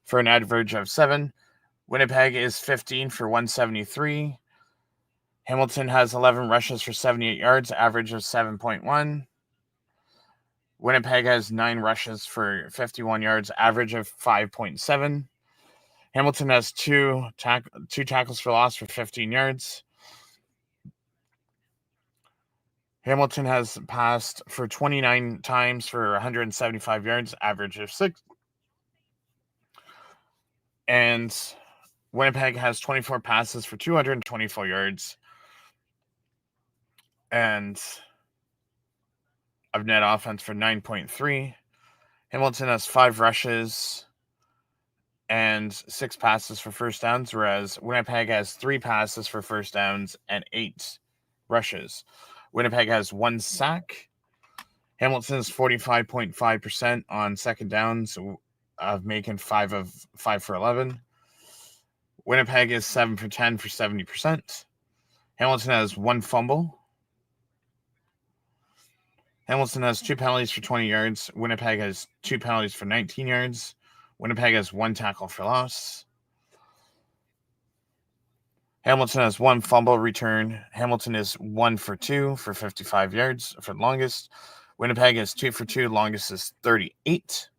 for an average of 7. Winnipeg is 15 for 173. Hamilton has 11 rushes for 78 yards, average of 7.1. Winnipeg has 9 rushes for 51 yards, average of 5.7. Hamilton has two tackles for loss for 15 yards. Hamilton has passed for 29 times for 175 yards, average of 6. And Winnipeg has 24 passes for 224 yards and of net offense for 9.3. Hamilton has 5 rushes and 6 passes for first downs, whereas Winnipeg has 3 passes for first downs and 8 rushes. Winnipeg has 1 sack. Hamilton is 45.5% on second downs, of making 5 for 11. Winnipeg is 7 for 10 for 70%. Hamilton has 1 fumble. Hamilton has 2 penalties for 20 yards. Winnipeg has 2 penalties for 19 yards. Winnipeg has 1 tackle for loss. Hamilton has 1 fumble return. Hamilton is 1 for 2 for 55 yards for the longest. Winnipeg is 2 for 2. Longest is 38.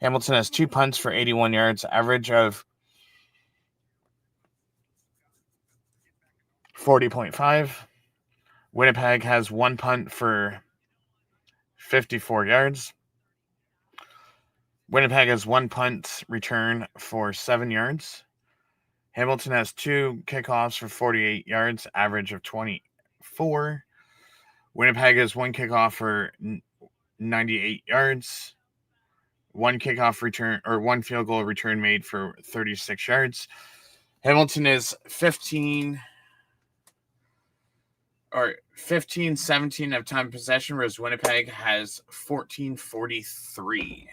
Hamilton has 2 punts for 81 yards, average of 40.5. Winnipeg has 1 punt for 54 yards. Winnipeg has 1 punt return for 7 yards. Hamilton has 2 kickoffs for 48 yards, average of 24. Winnipeg has 1 kickoff for 98 yards. 1 kickoff return or 1 field goal return made for 36 yards. Hamilton is 15-17 of time possession, whereas Winnipeg has 14-43.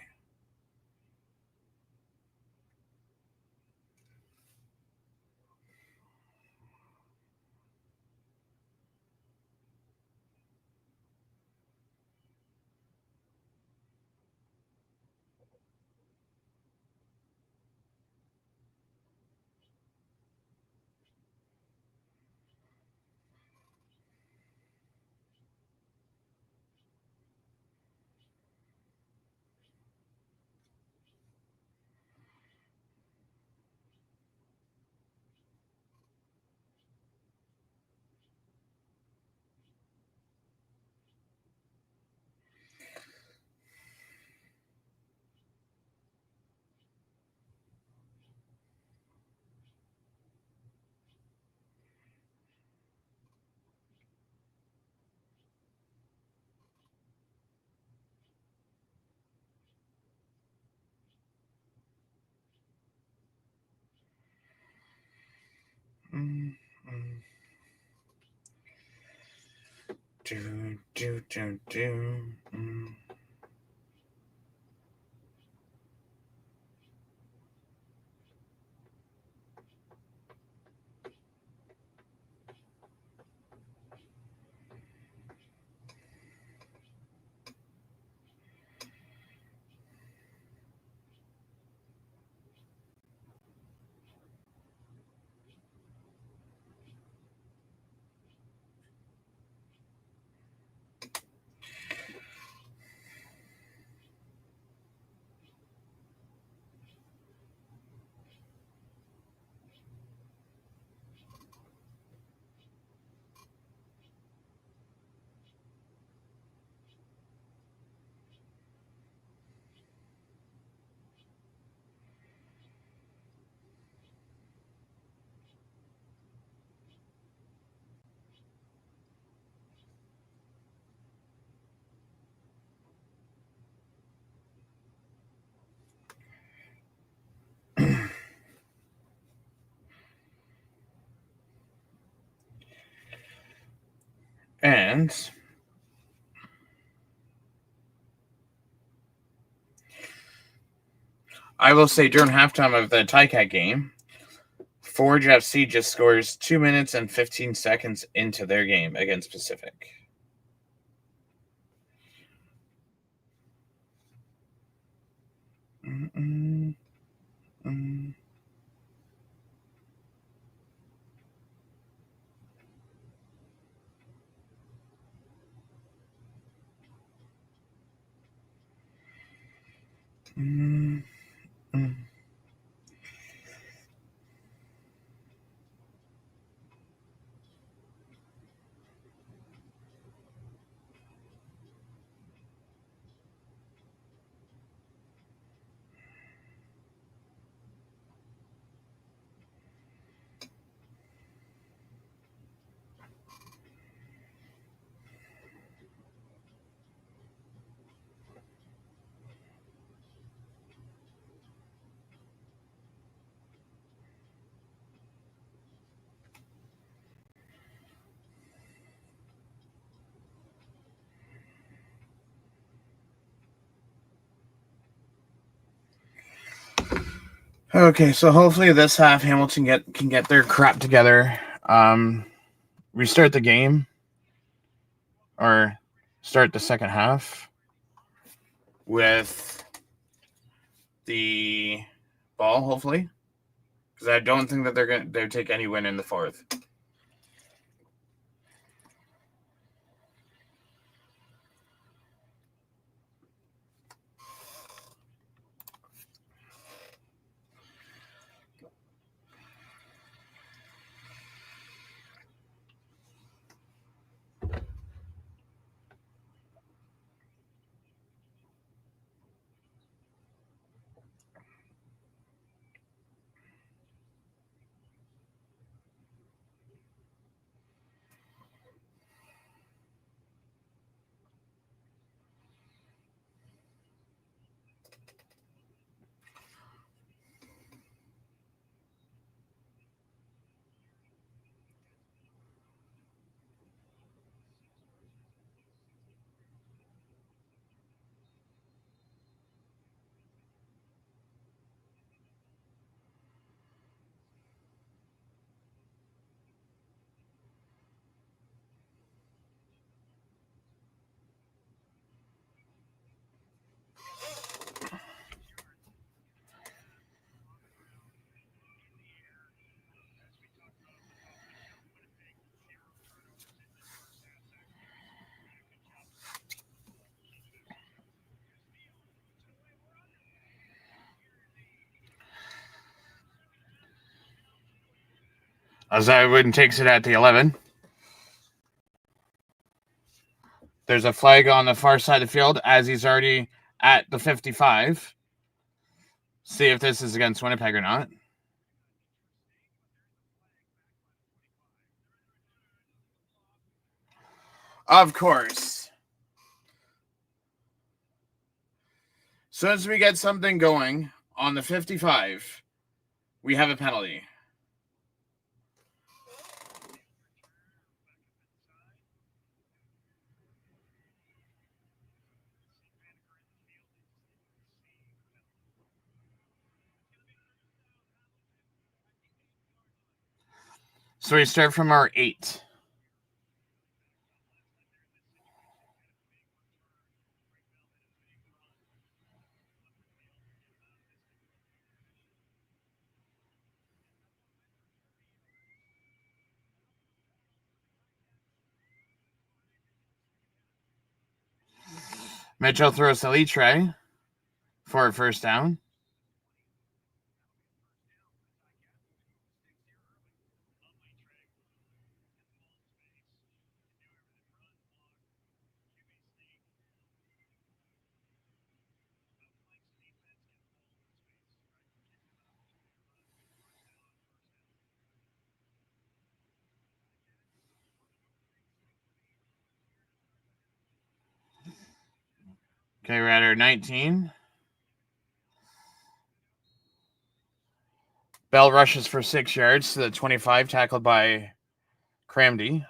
Mm, mm. Do, do, do, do. Mm. And I will say during halftime of the Ticat game, Forge FC just scores 2 minutes and 15 seconds into their game against Pacific. Mm-mm, mm. Mm, mm. Okay, so hopefully this half Hamilton can get their crap together. Restart the game or start the second half with the ball, hopefully, because I don't think that they'll take any win in the fourth. As Wooden takes it at the 11. There's a flag on the far side of the field as he's already at the 55. See if this is against Winnipeg or not. Of course. So as we get something going on the 55, we have a penalty. So we start from our 8. Mitchell throws to Litre for a first down. Okay, we're at our 19. Bell rushes for 6 yards to the 25, tackled by Cramdy.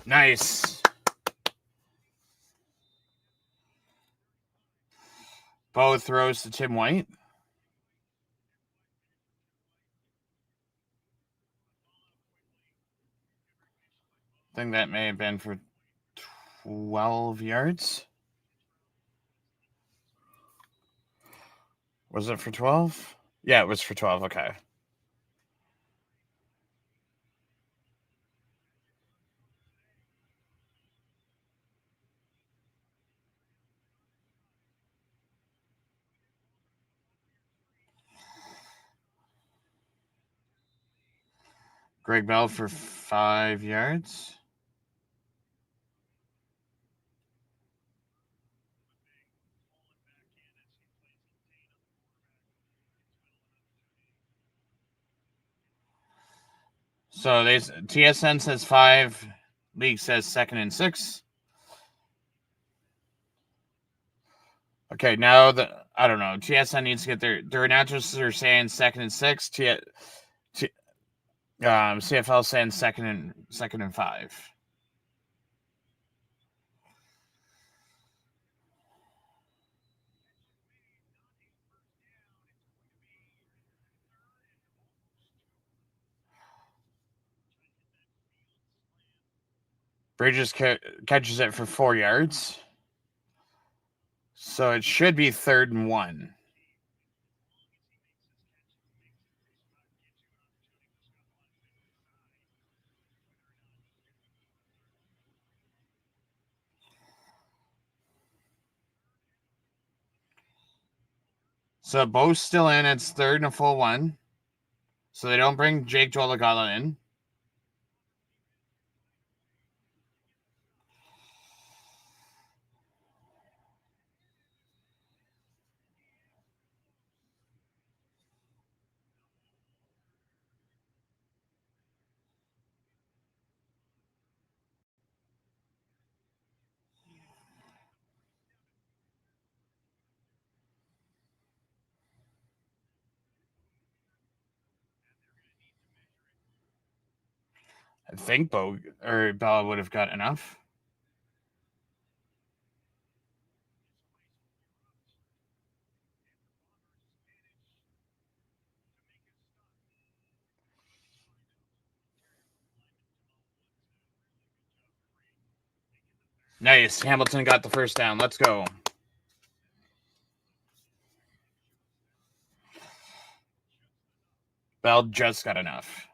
Nice. Bo throws to Tim White. I think that may have been for 12 yards. Was it for 12? Yeah, it was for 12. Okay. Greg Bell for 5 yards. So TSN says 5. League says 2nd and 6. Okay, now I don't know. TSN needs to get their announcers are saying 2nd and 6. CFL saying second and 5. Bridges catches it for 4 yards. So it should be 3rd and 1. So Bo's still in. It's 3rd and a full 1. So they don't bring Jake Jolagala in. I think Bella would have got enough. Nice. Hamilton got the first down. Let's go. Bell just got enough.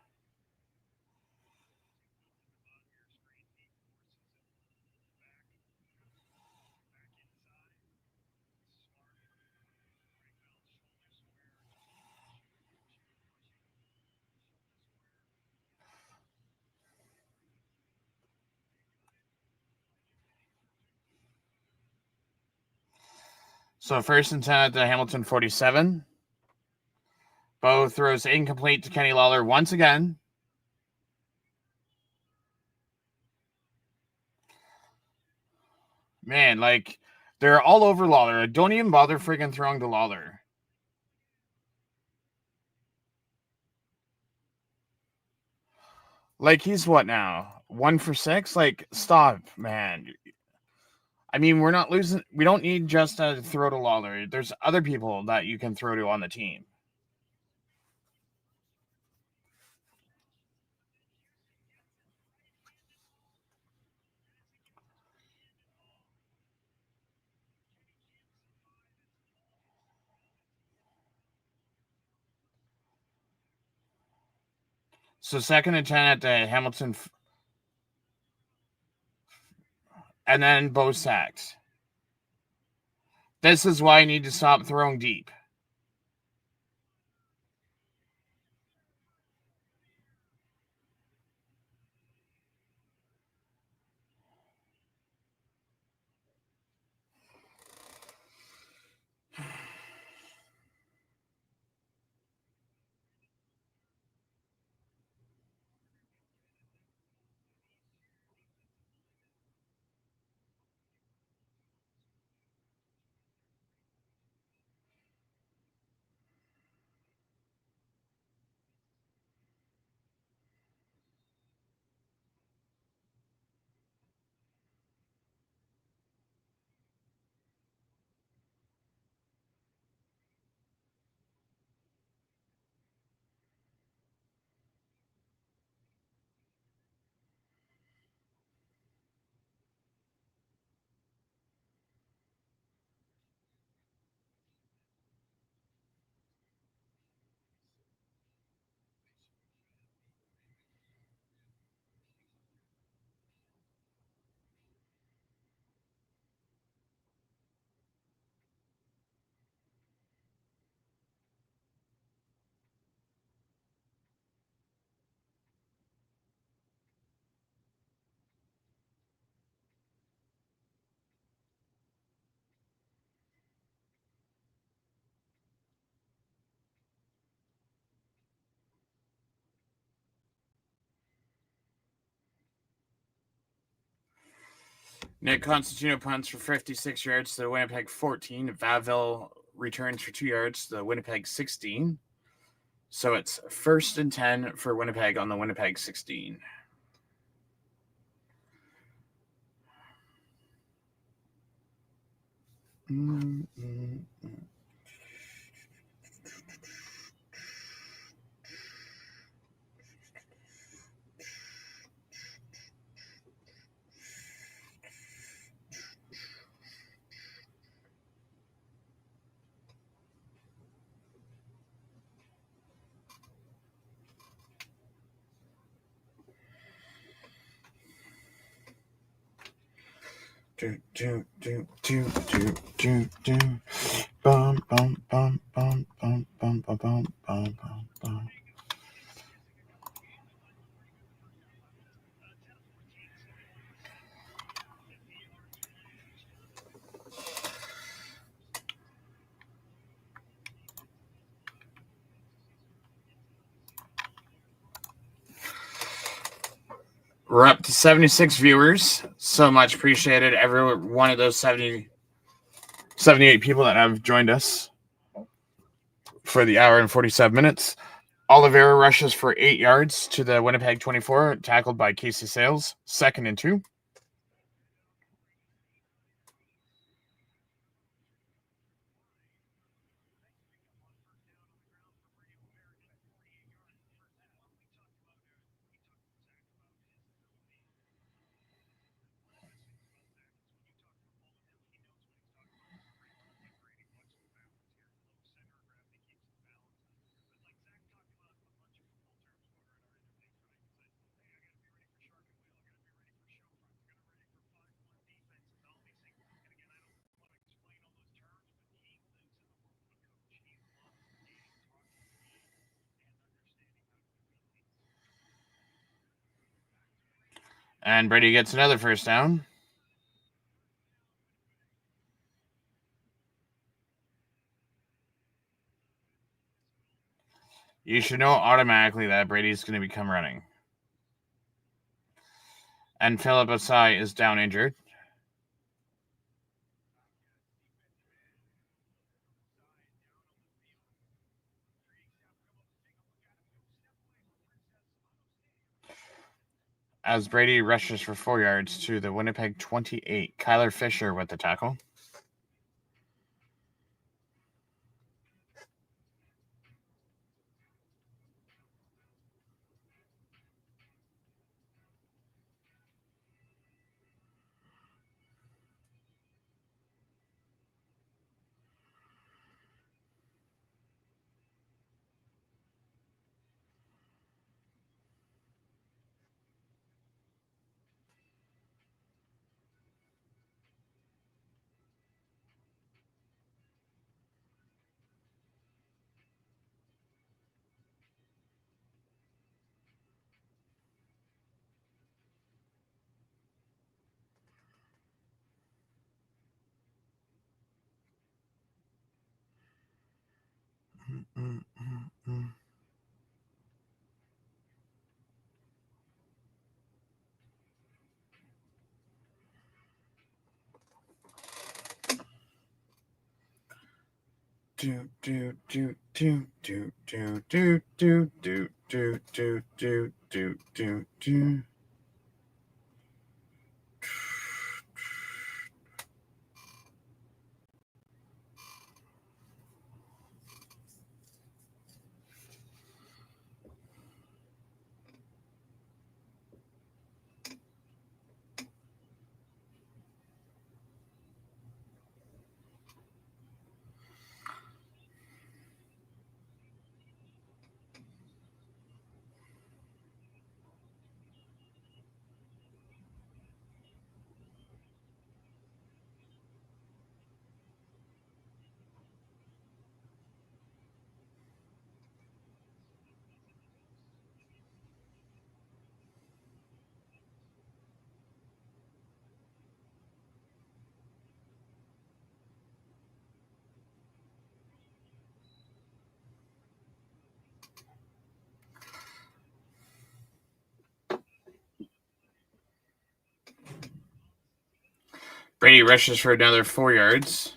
So 1st and 10 at the Hamilton 47. Bo throws incomplete to Kenny Lawler once again. Man, like, they're all over Lawler. Don't even bother freaking throwing to Lawler. Like, he's what now? 1 for 6? Like, stop, man. I mean, we're not losing. We don't need just to throw to Lawler. There's other people that you can throw to on the team. So 2nd and 10 at the Hamilton. And then Bo sacked. This is why I need to stop throwing deep. Nick Constantino punts for 56 yards to the Winnipeg 14. Vaville returns for 2 yards to the Winnipeg 16. So it's 1st and 10 for Winnipeg on the Winnipeg 16. Do do do do do do do. Bum bum bum bum bum bum bum bum bum bum. We're up to 76 viewers. So much appreciated. Every one of those 78 people that have joined us for the hour and 47 minutes. Oliveira rushes for 8 yards to the Winnipeg 24, tackled by Casey Sales. 2nd and 2. And Brady gets another 1st down. You should know automatically that Brady's going to become running. And Philip Asai is down injured. As Brady rushes for 4 yards to the Winnipeg 28. Kyler Fisher with the tackle. Do do do do do do do do do do do do do do do. Brady rushes for another 4 yards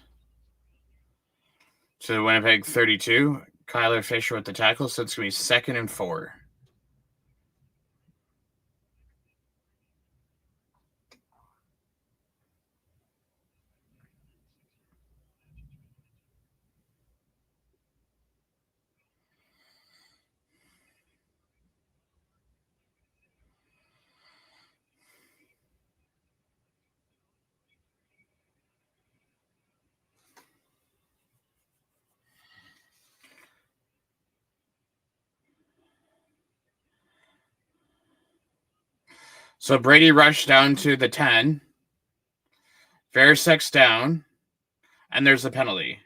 to the Winnipeg 32. Kyler Fisher with the tackle, so it's going to be 2nd and 4. So Brady rushed down to the 10. Verisek's down, and there's a penalty.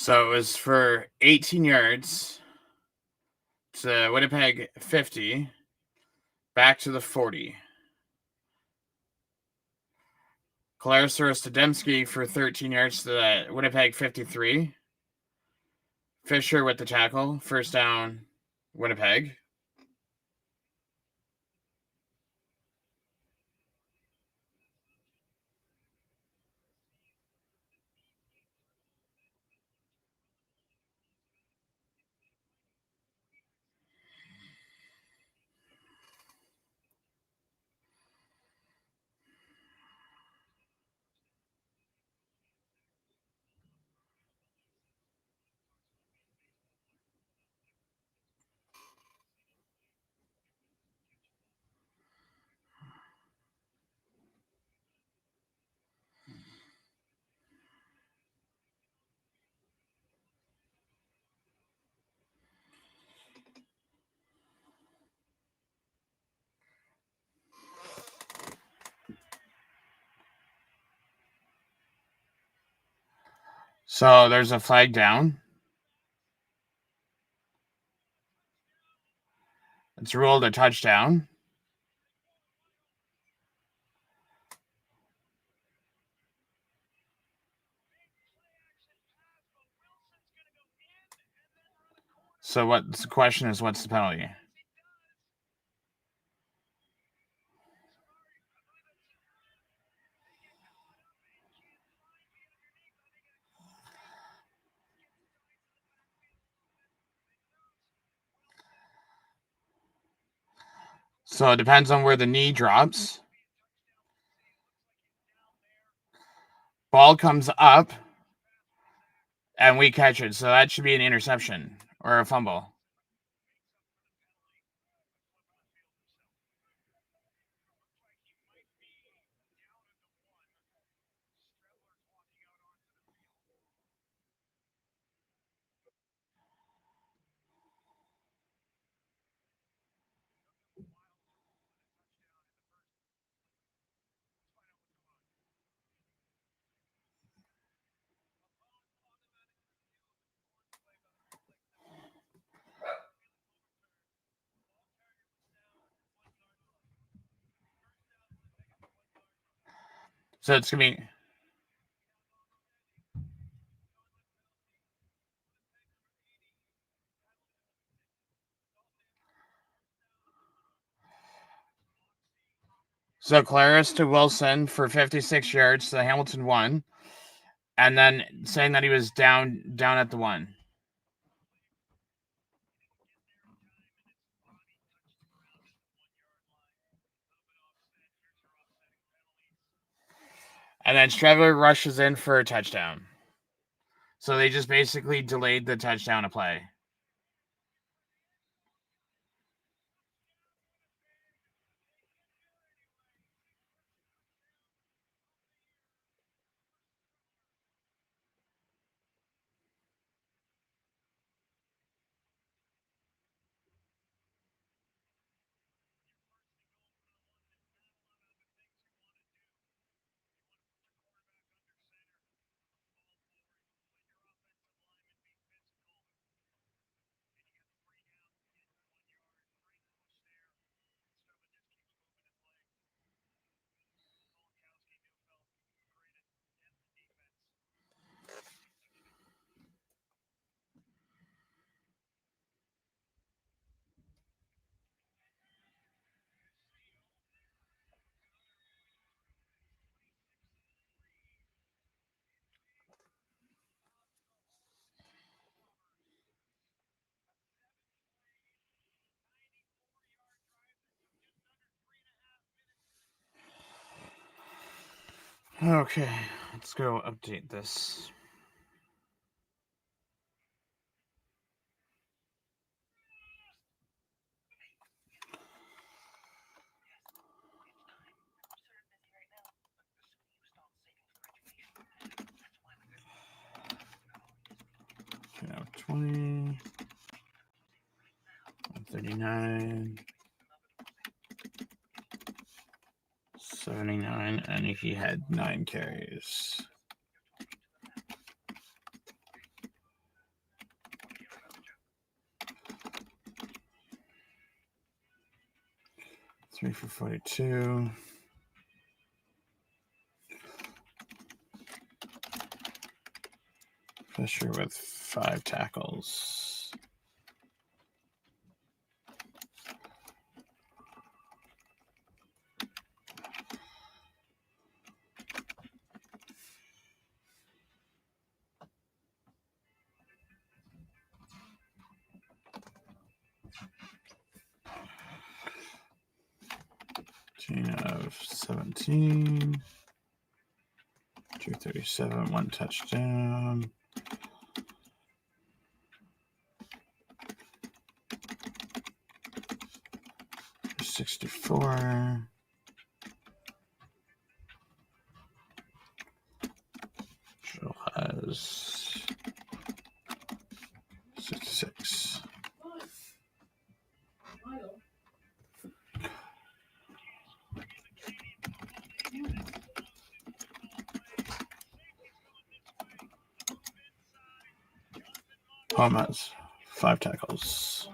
So it was for 18 yards to Winnipeg 50, back to the 40. Kolaris to Demski for 13 yards to the Winnipeg 53. Fisher with the tackle. First down, Winnipeg. So there's a flag down. It's ruled a touchdown. So the question is, what's the penalty? So it depends on where the knee drops. Ball comes up, and we catch it. So that should be an interception or a fumble. So it's going to be... So Claris to Wilson for 56 yards to the Hamilton 1. And then saying that he was down at the 1. And then Streveler rushes in for a touchdown. So they just basically delayed the touchdown of play. Okay, let's go update this. Okay, now 20, 39, 79, and he had 9 carries. 3 for 42. Fisher with 5 tackles. Of 17, 237, 1 touchdown. $64. Joe has 66. Home has 5 tackles.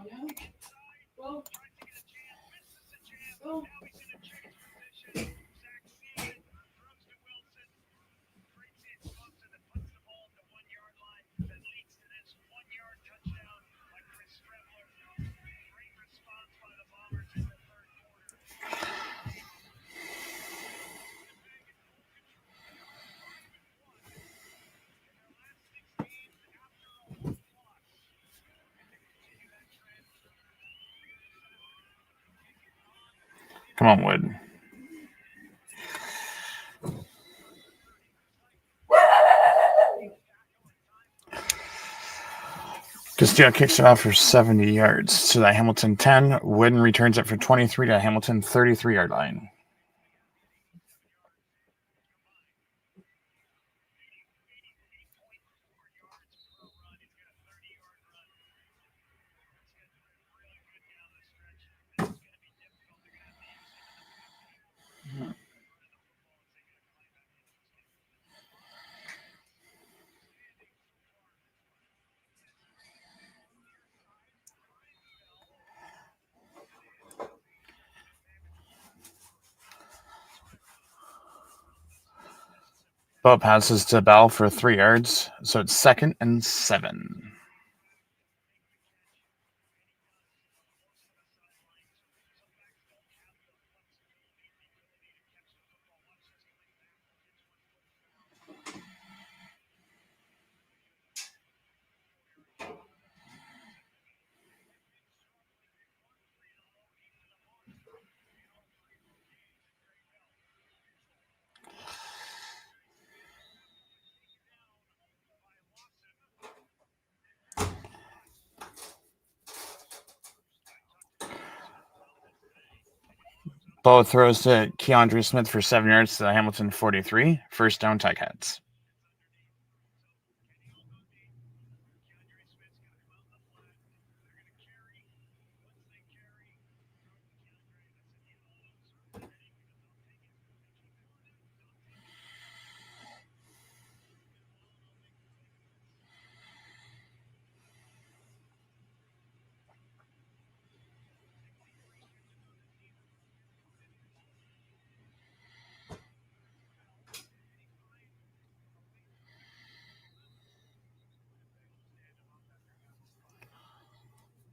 Come on, Wood. Castillo kicks it off for 70 yards to the Hamilton 10. Wooden returns it for 23 to Hamilton 33-yard line. Ball passes to Bell for 3 yards, so it's 2nd and 7. Ball throws to Keandre Smith for 7 yards to the Hamilton 43. First down, Ticats.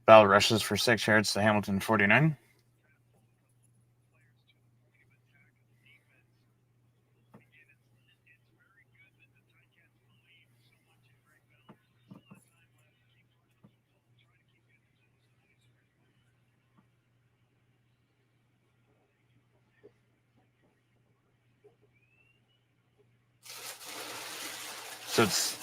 Bell rushes for 6 yards to Hamilton 49. So it's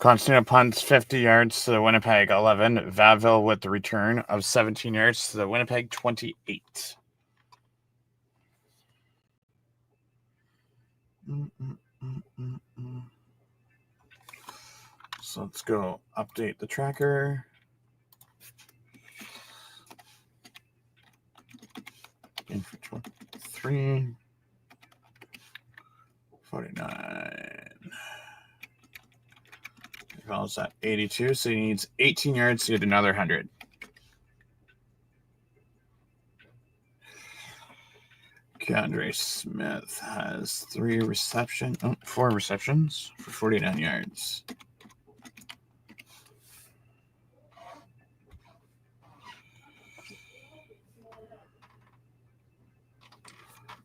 Constantino punts 50 yards to the Winnipeg 11. Vaville with the return of 17 yards to the Winnipeg 28. So let's go update the tracker. Game for 23. 49. Val's at 82, so he needs 18 yards to get another 100. Keandre Smith has 4 receptions for 49 yards.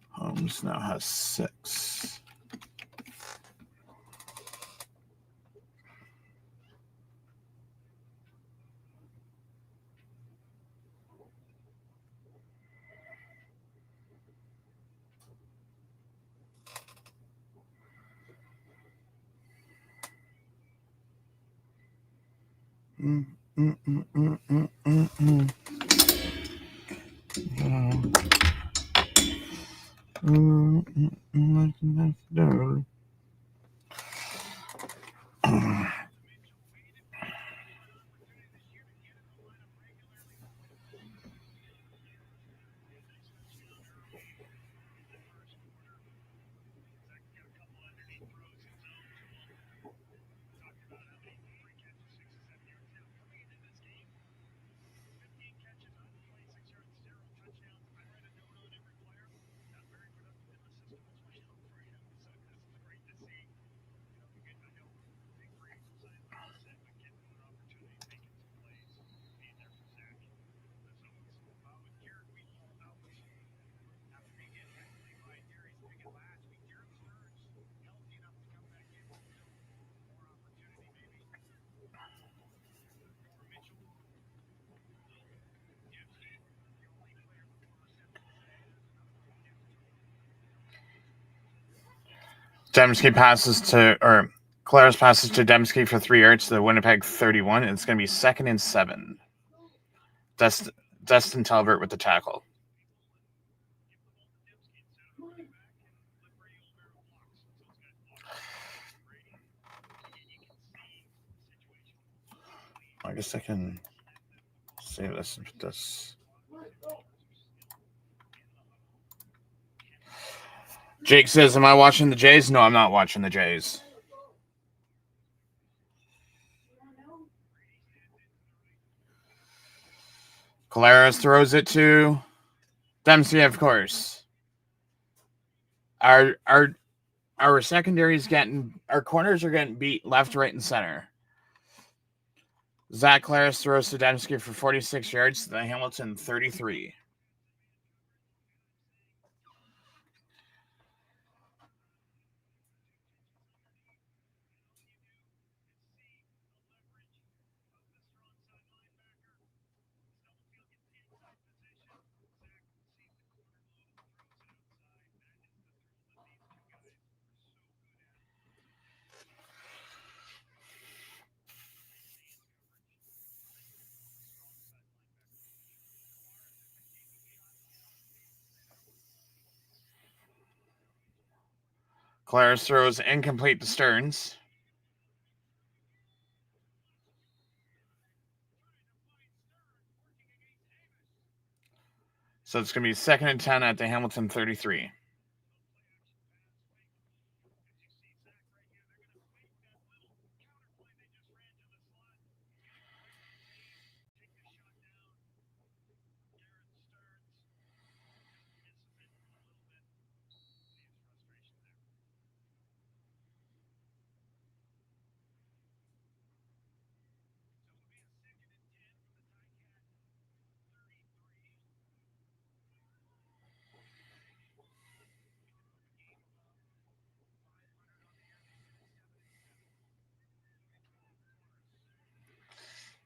Holmes now has 6. Demski Claris passes to Demski for 3 yards to the Winnipeg 31, and it's going to be 2nd and 7. Dustin Talbert with the tackle. I guess I can save this and put this. Jake says, am I watching the Jays? No, I'm not watching the Jays. Claris throws it to Dempsey, of course. Our secondary is our corners are getting beat left, right, and center. Zach Claris throws to Dempsey for 46 yards to the Hamilton 33. Claris throws incomplete to Stearns. So it's going to be 2nd and 10 at the Hamilton 33.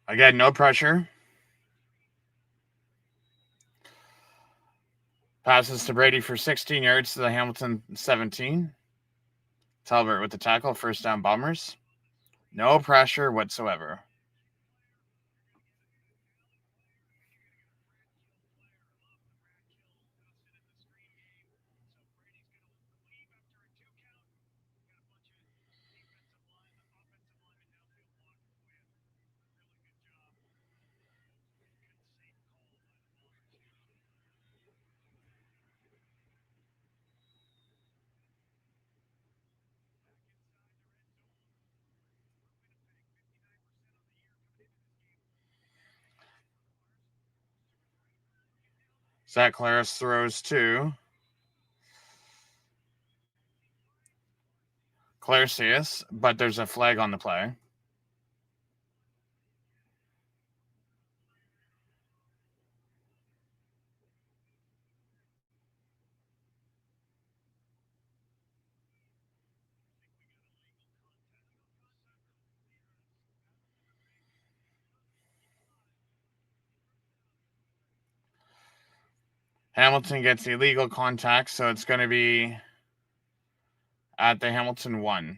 Again, no pressure. Passes to Brady for 16 yards to the Hamilton 17. Talbert with the tackle, 1st down Bombers. No pressure whatsoever. Zach Claris throws to Claricius, but there's a flag on the play. Hamilton gets illegal contact, so it's going to be at the Hamilton 1.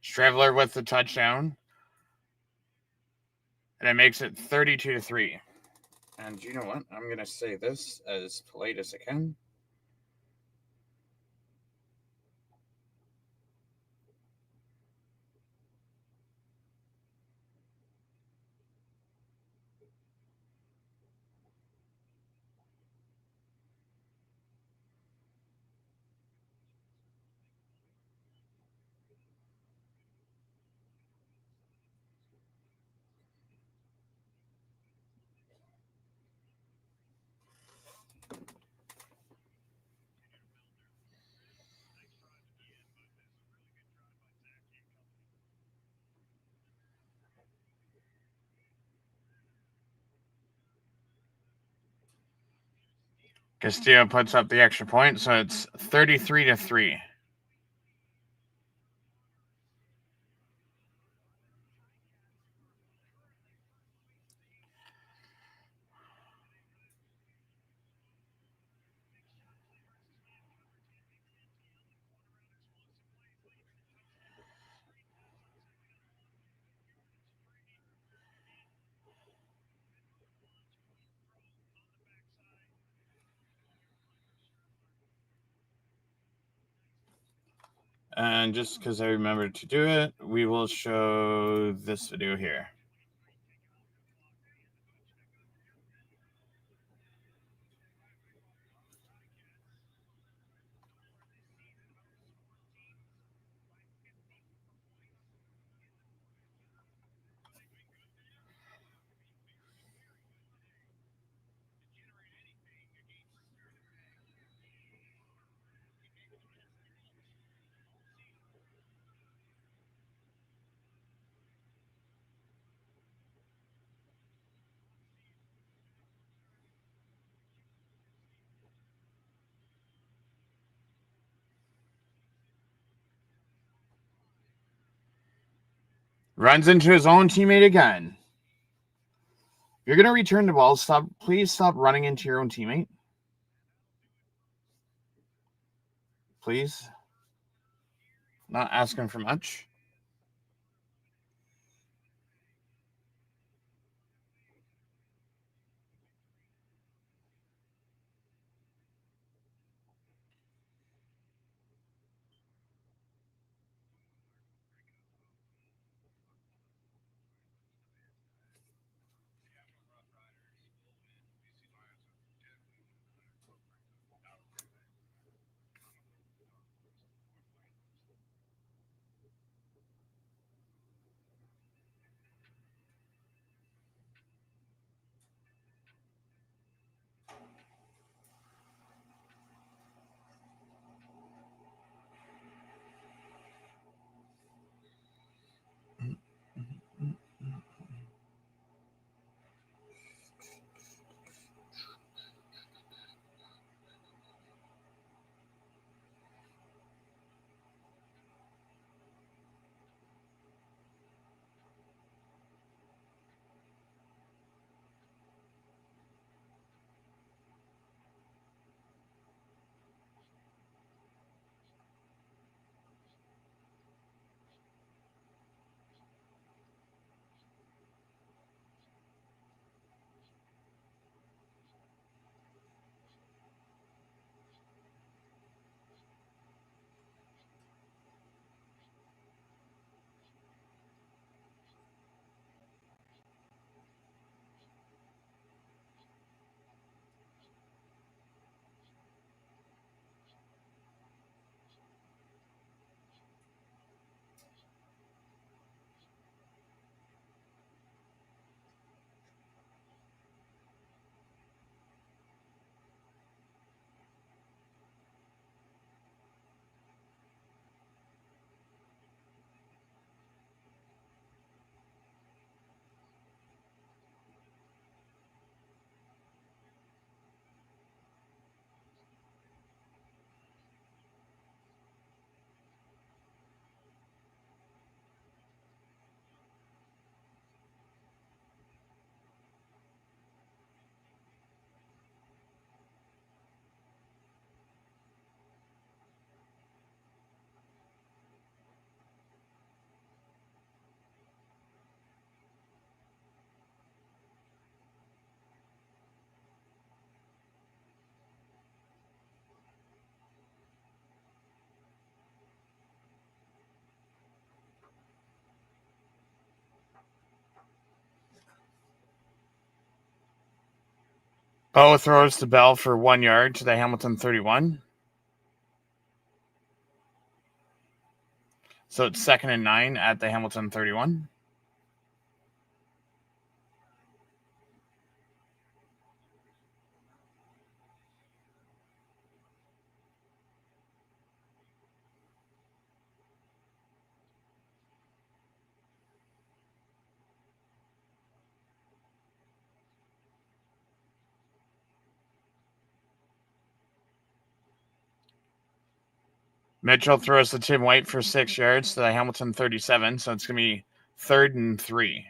Stravler with the touchdown. And it makes it 32-3. And you know what? I'm going to say this as polite as I can. Castillo puts up the extra point, so it's 33-3. And just because I remembered to do it, we will show this video here. Runs into his own teammate again. If you're going to return the ball, please stop running into your own teammate. Please. Not asking for much. Bo throws to Bell for 1 yard to the Hamilton 31. So it's 2nd and 9 at the Hamilton 31. Mitchell throws to Tim White for 6 yards to the Hamilton 37. So it's going to be 3rd and 3.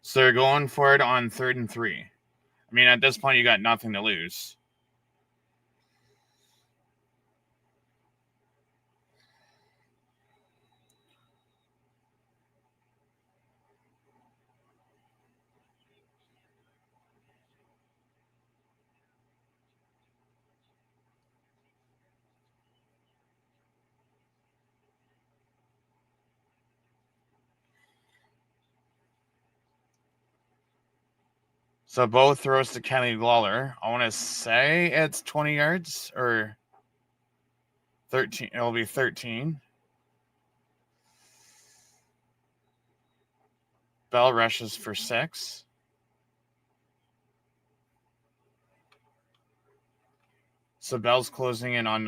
So they're going for it on 3rd and 3. I mean, at this point, you got nothing to lose. So Bo throws to Kenny Lawler. I want to say it's 20 yards or 13. It'll be 13. Bell rushes for 6. So Bell's closing in on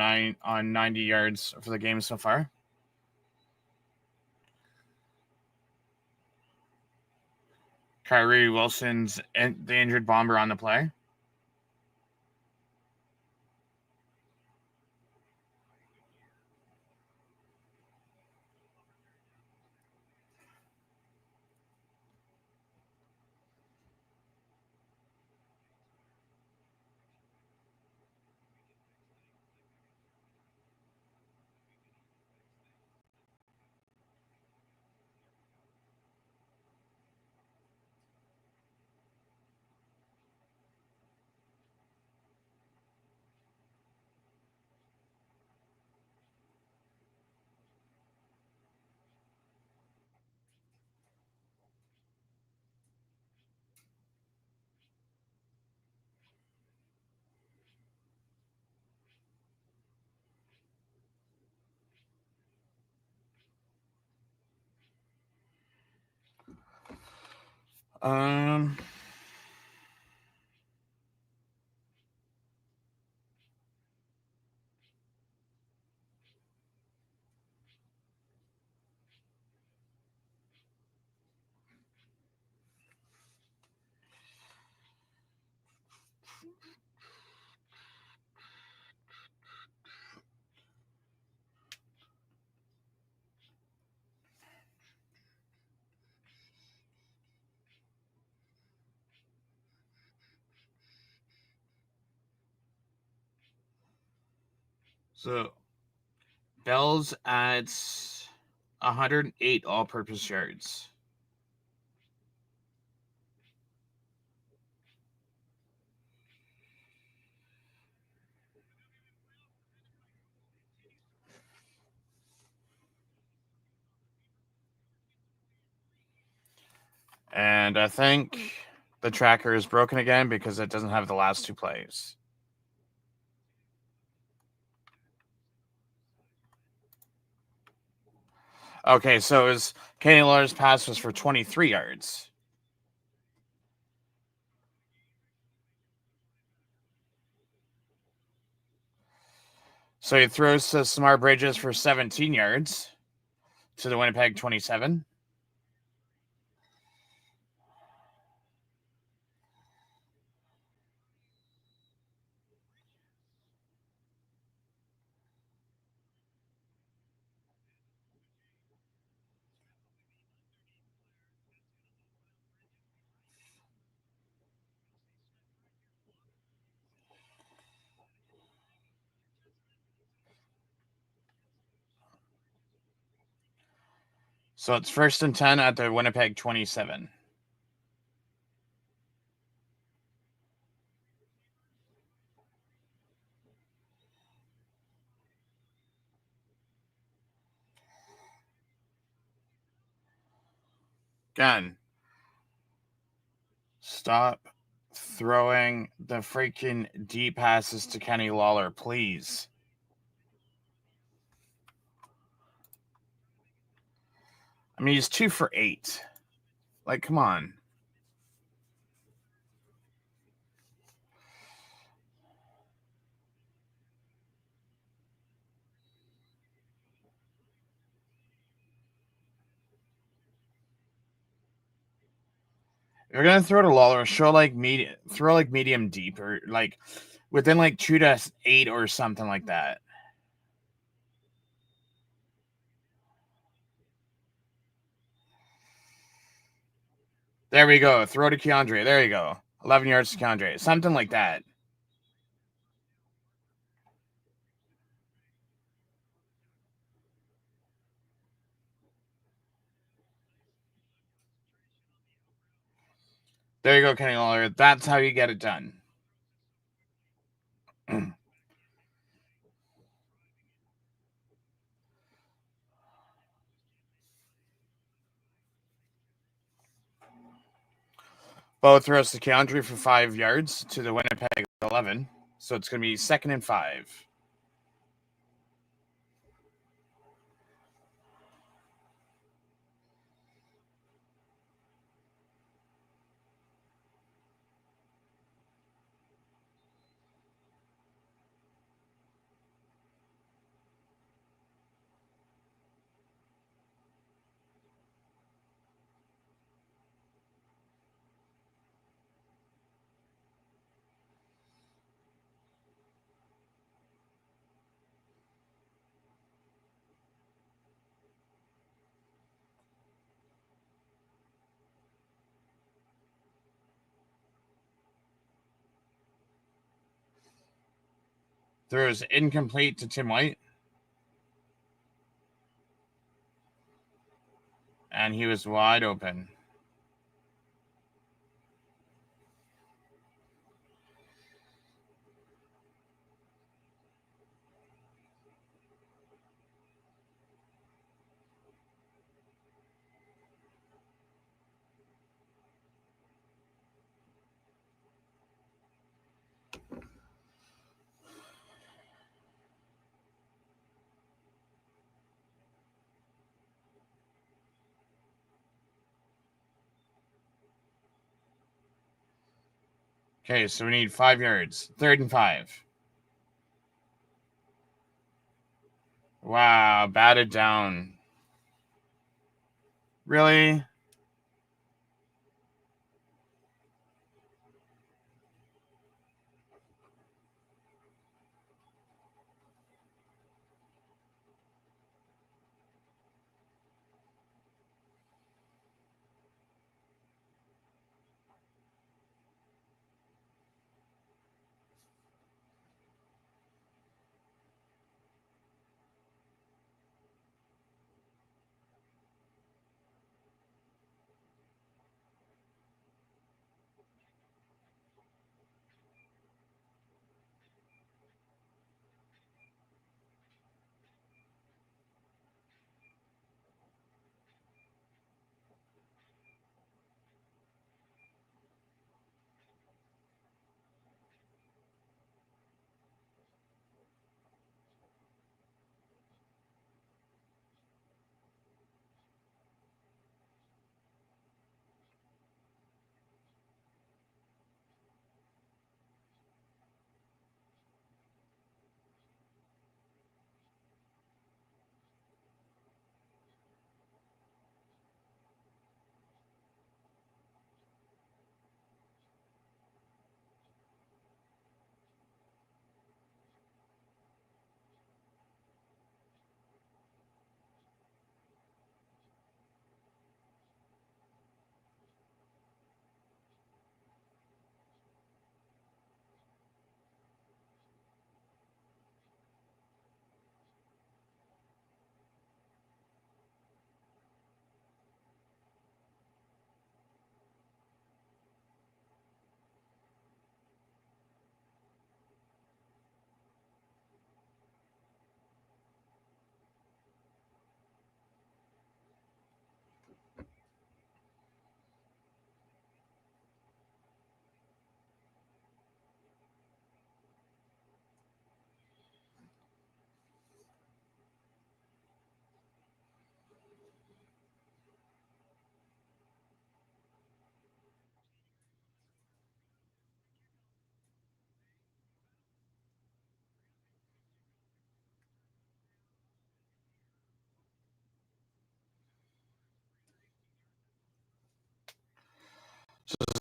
90 yards for the game so far. Kyrie Wilson's the injured bomber on the play. Um, so Bell's at 108 all-purpose yards. And I think the tracker is broken again because it doesn't have the last 2 plays. Okay, so his Kenny Lawler's pass was for 23 yards. So he throws to Samar Bridges for 17 yards to the Winnipeg 27. So it's 1st and 10 at the Winnipeg 27. Again, stop throwing the freaking deep passes to Kenny Lawler, please. I mean, he's 2 for 8. Like, come on. If you're gonna throw to Lawler, throw like medium deep, or like within like 2 to 8 or something like that. There we go. Throw to Keandre. There you go. 11 yards to Keandre. Something like that. There you go, Kenny Lawler. That's how you get it done. Both throws to Keandre for 5 yards to the Winnipeg 11. So it's going to be 2nd and 5. Throws incomplete to Tim White. And he was wide open. Okay, so we need 5 yards. 3rd and 5. Wow, batted down. Really?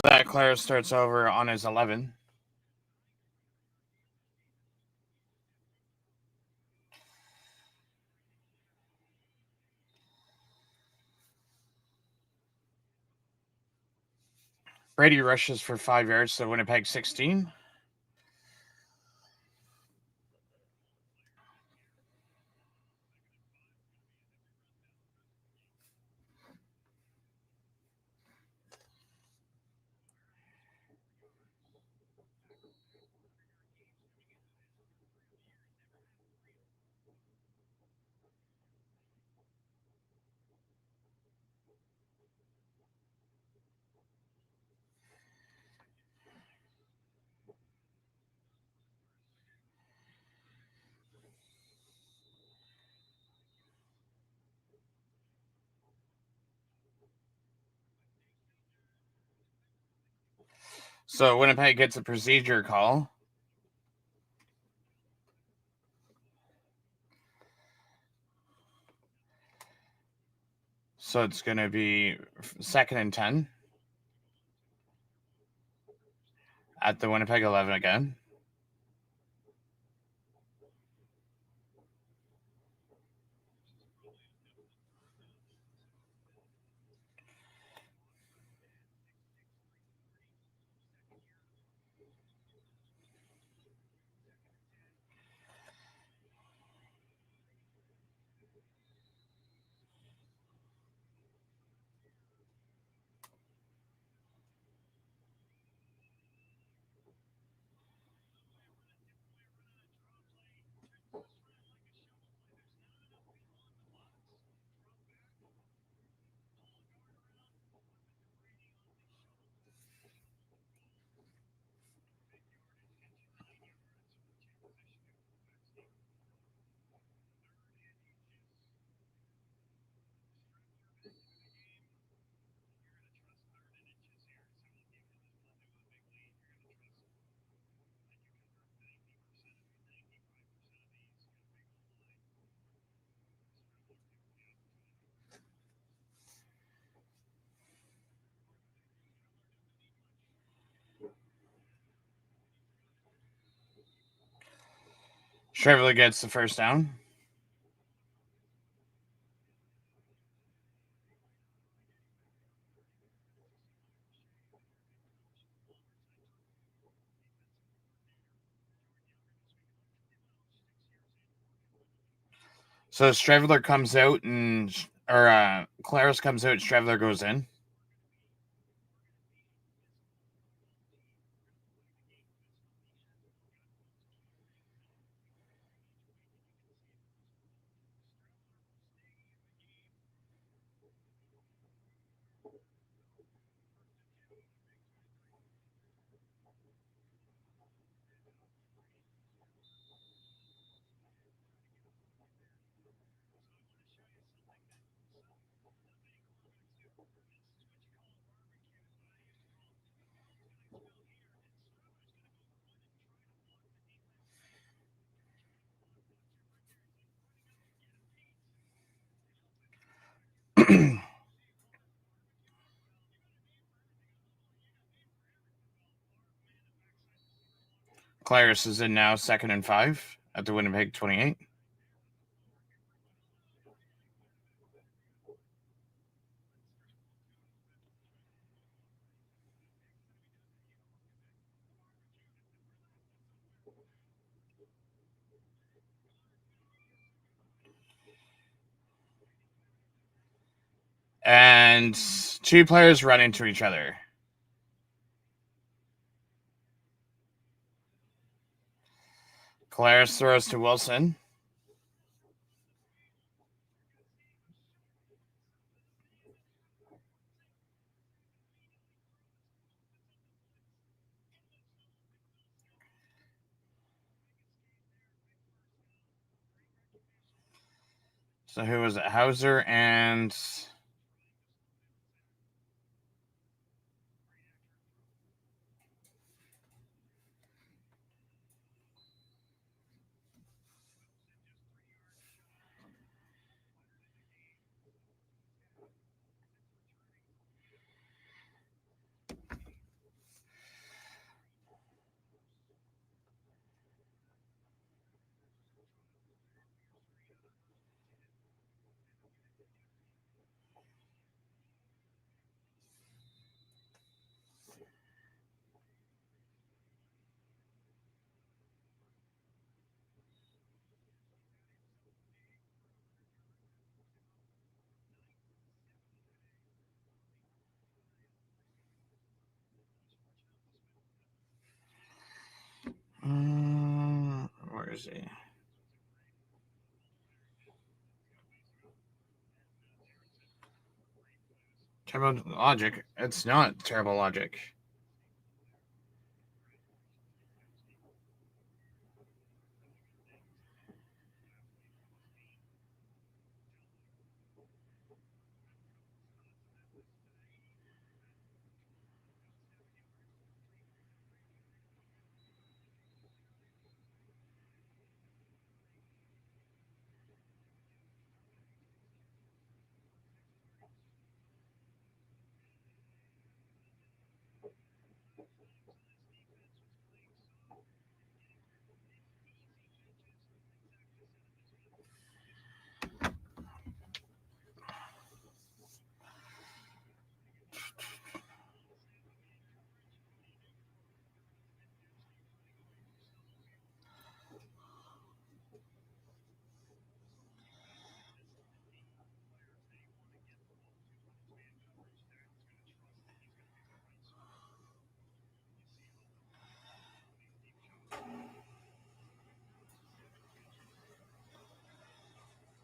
that, Claire starts over on his 11. Brady rushes for 5 yards to Winnipeg 16. So Winnipeg gets a procedure call. So it's going to be 2nd and 10 at the Winnipeg 11 again. Shriveler gets the first down. So Stravler comes out Claris comes out, Stravler goes in. Claris is in now, 2nd and 5 at the Winnipeg 28. And 2 players run into each other. Claris throws to Wilson. So who was it? Hauser and jersey. Terrible logic. It's not terrible logic.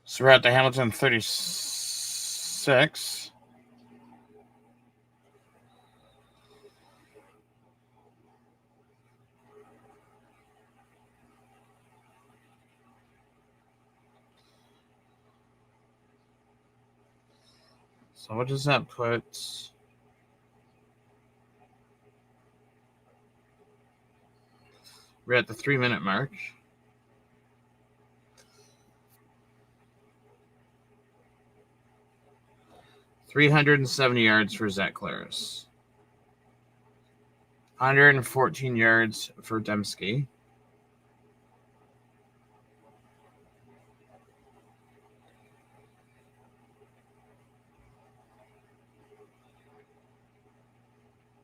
So we're at the Hamilton 36. So what does that put? We're at the 3-minute mark. .370 yards for Zach Claris. 114 yards for Dembski.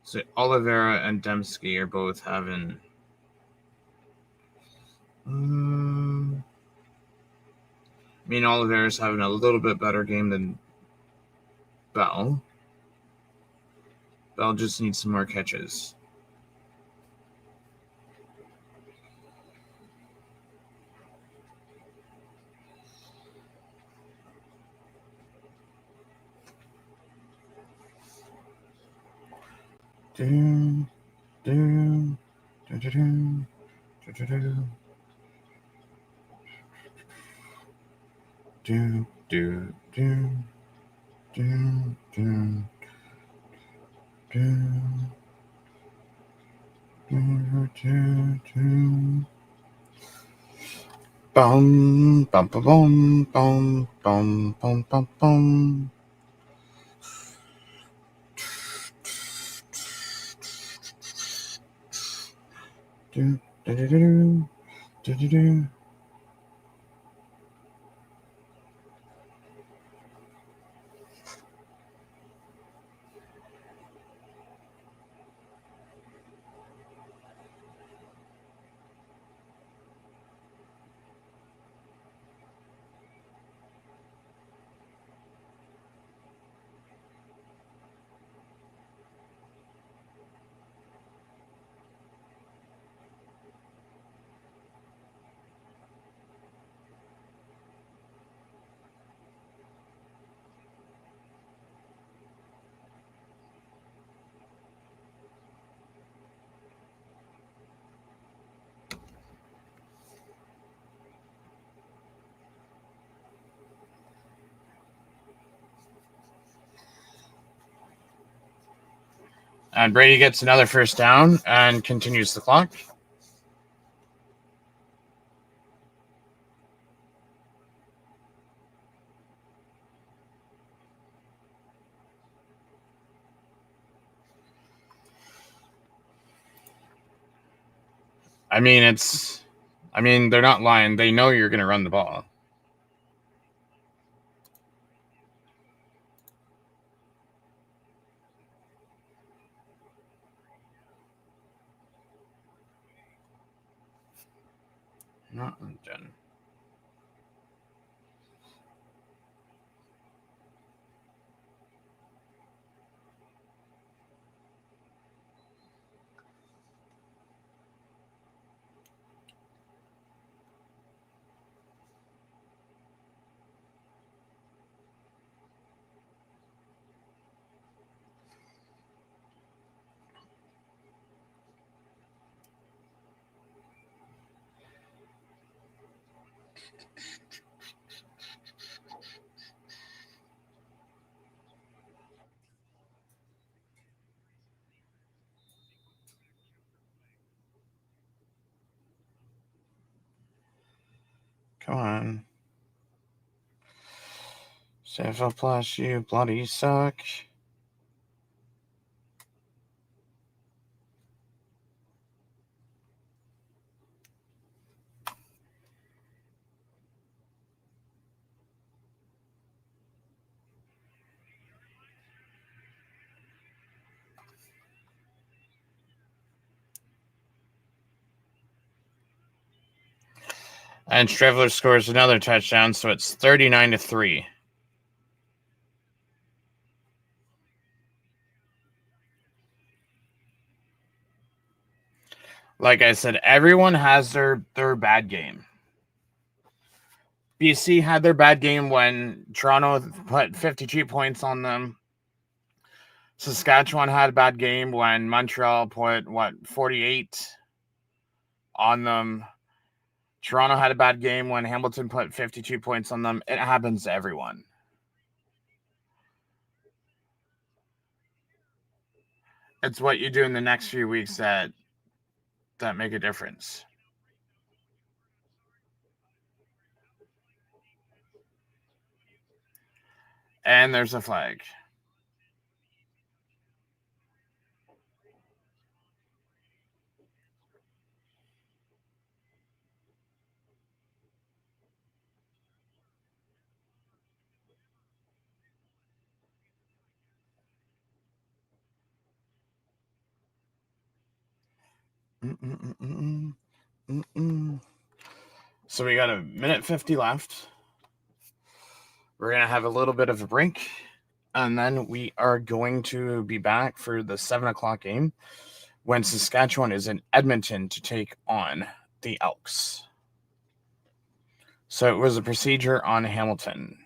So Oliveira and Dembski are both having. I mean, Oliveira's having a little bit better game than Bell. Bell just needs some more catches. Do, do, do, do, do, do, do. Do, do, do, do, do, do, do, do, do. Bum, bum, bum, bum, bum, bum, bum, bum, bum. Do, do, do, do, do, do, do. And Brady gets another first down and continues the clock. I mean, they're not lying. They know you're going to run the ball. Not done. Come on. CFL Plus, you bloody suck. And Stravler scores another touchdown, so it's 39-3. Like I said, everyone has their bad game. BC had their bad game when Toronto put 52 points on them. Saskatchewan had a bad game when Montreal put, 48 on them. Toronto had a bad game when Hamilton put 52 points on them. It happens to everyone. It's what you do in the next few weeks that make a difference. And there's a flag. So we got a minute 50 left. We're going to have a little bit of a break. And then we are going to be back for the 7 o'clock game when Saskatchewan is in Edmonton to take on the Elks. So it was a procedure on Hamilton.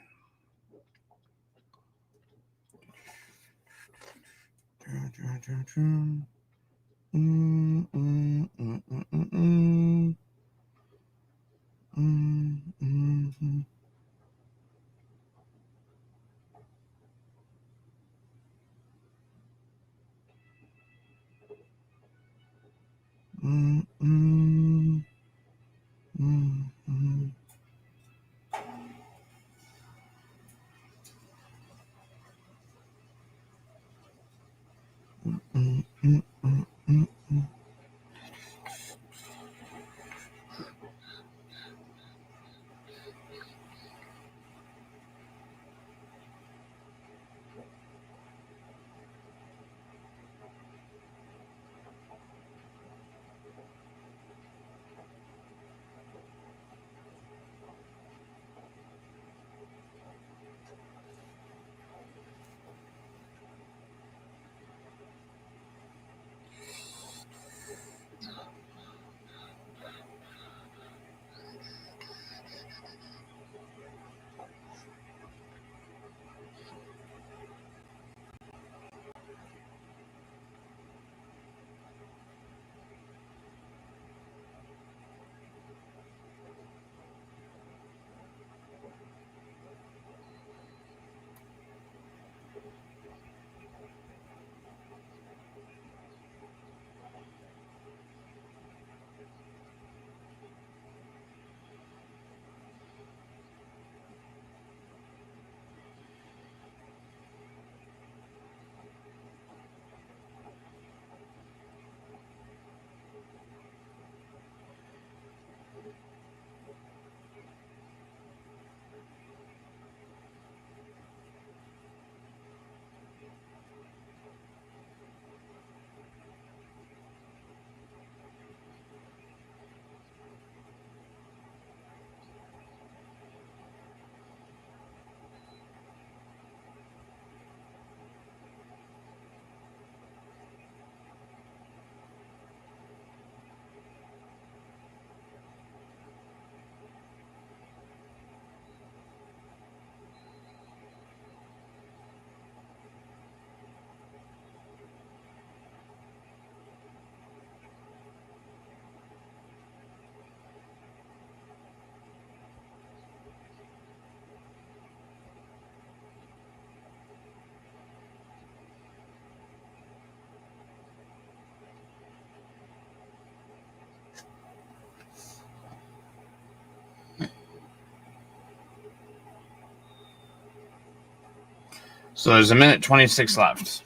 So there's a minute 26 left.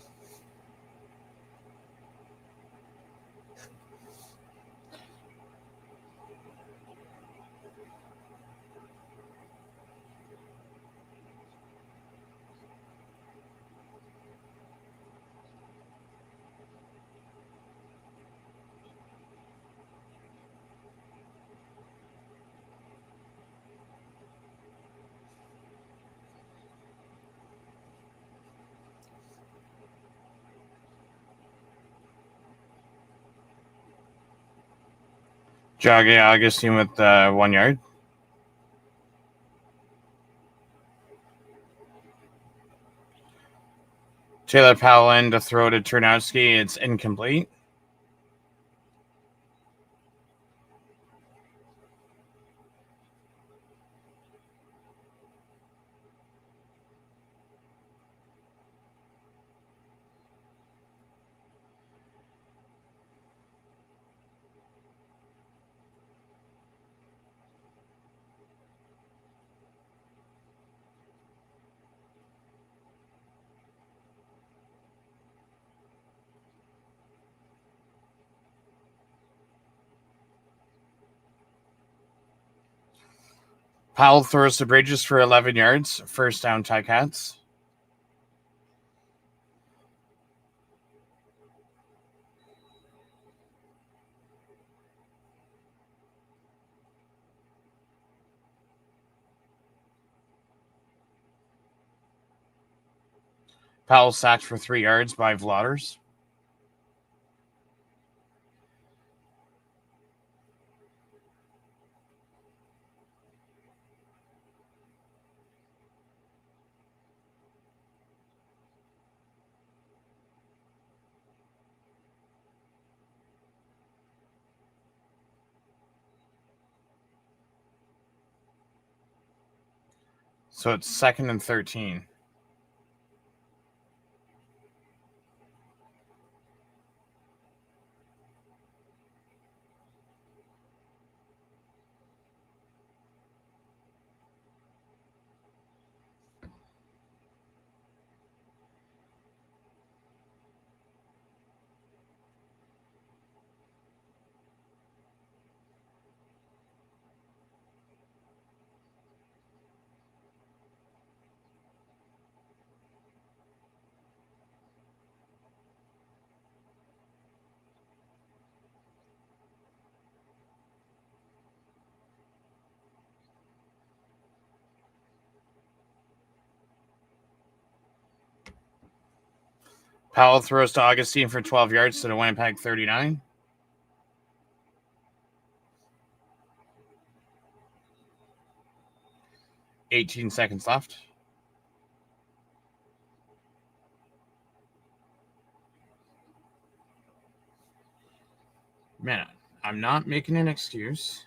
Joggy Augustine with 1 yard. Taylor Powell in to throw to Turnowski. It's incomplete. Powell throws to Bridges for 11 yards. First down, Ticats. Powell sacked for 3 yards by Vlotters. So it's 2nd and 13. Powell throws to Augustine for 12 yards to the Winnipeg 39. $18 seconds left. Man, I'm not making an excuse.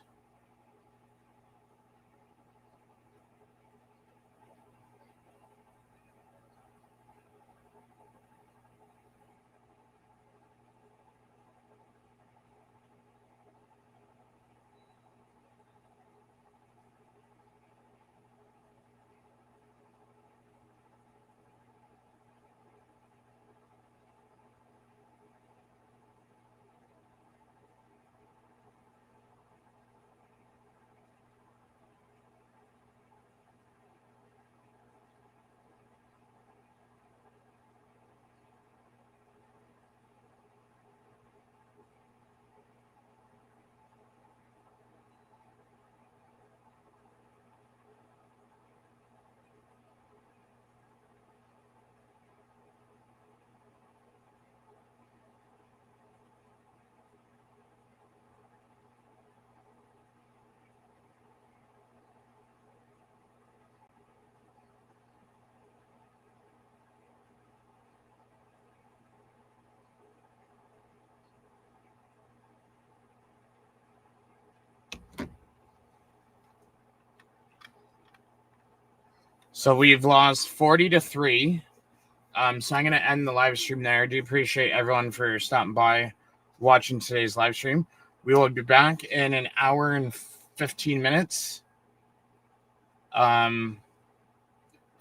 So we've lost 40-3. So I'm going to end the live stream there. I do appreciate everyone for stopping by, watching today's live stream. We will be back in an hour and 15 minutes.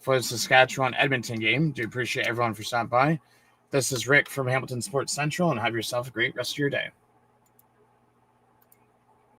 for the Saskatchewan-Edmonton game. Do appreciate everyone for stopping by. This is Rick from Hamilton Sports Central, and have yourself a great rest of your day.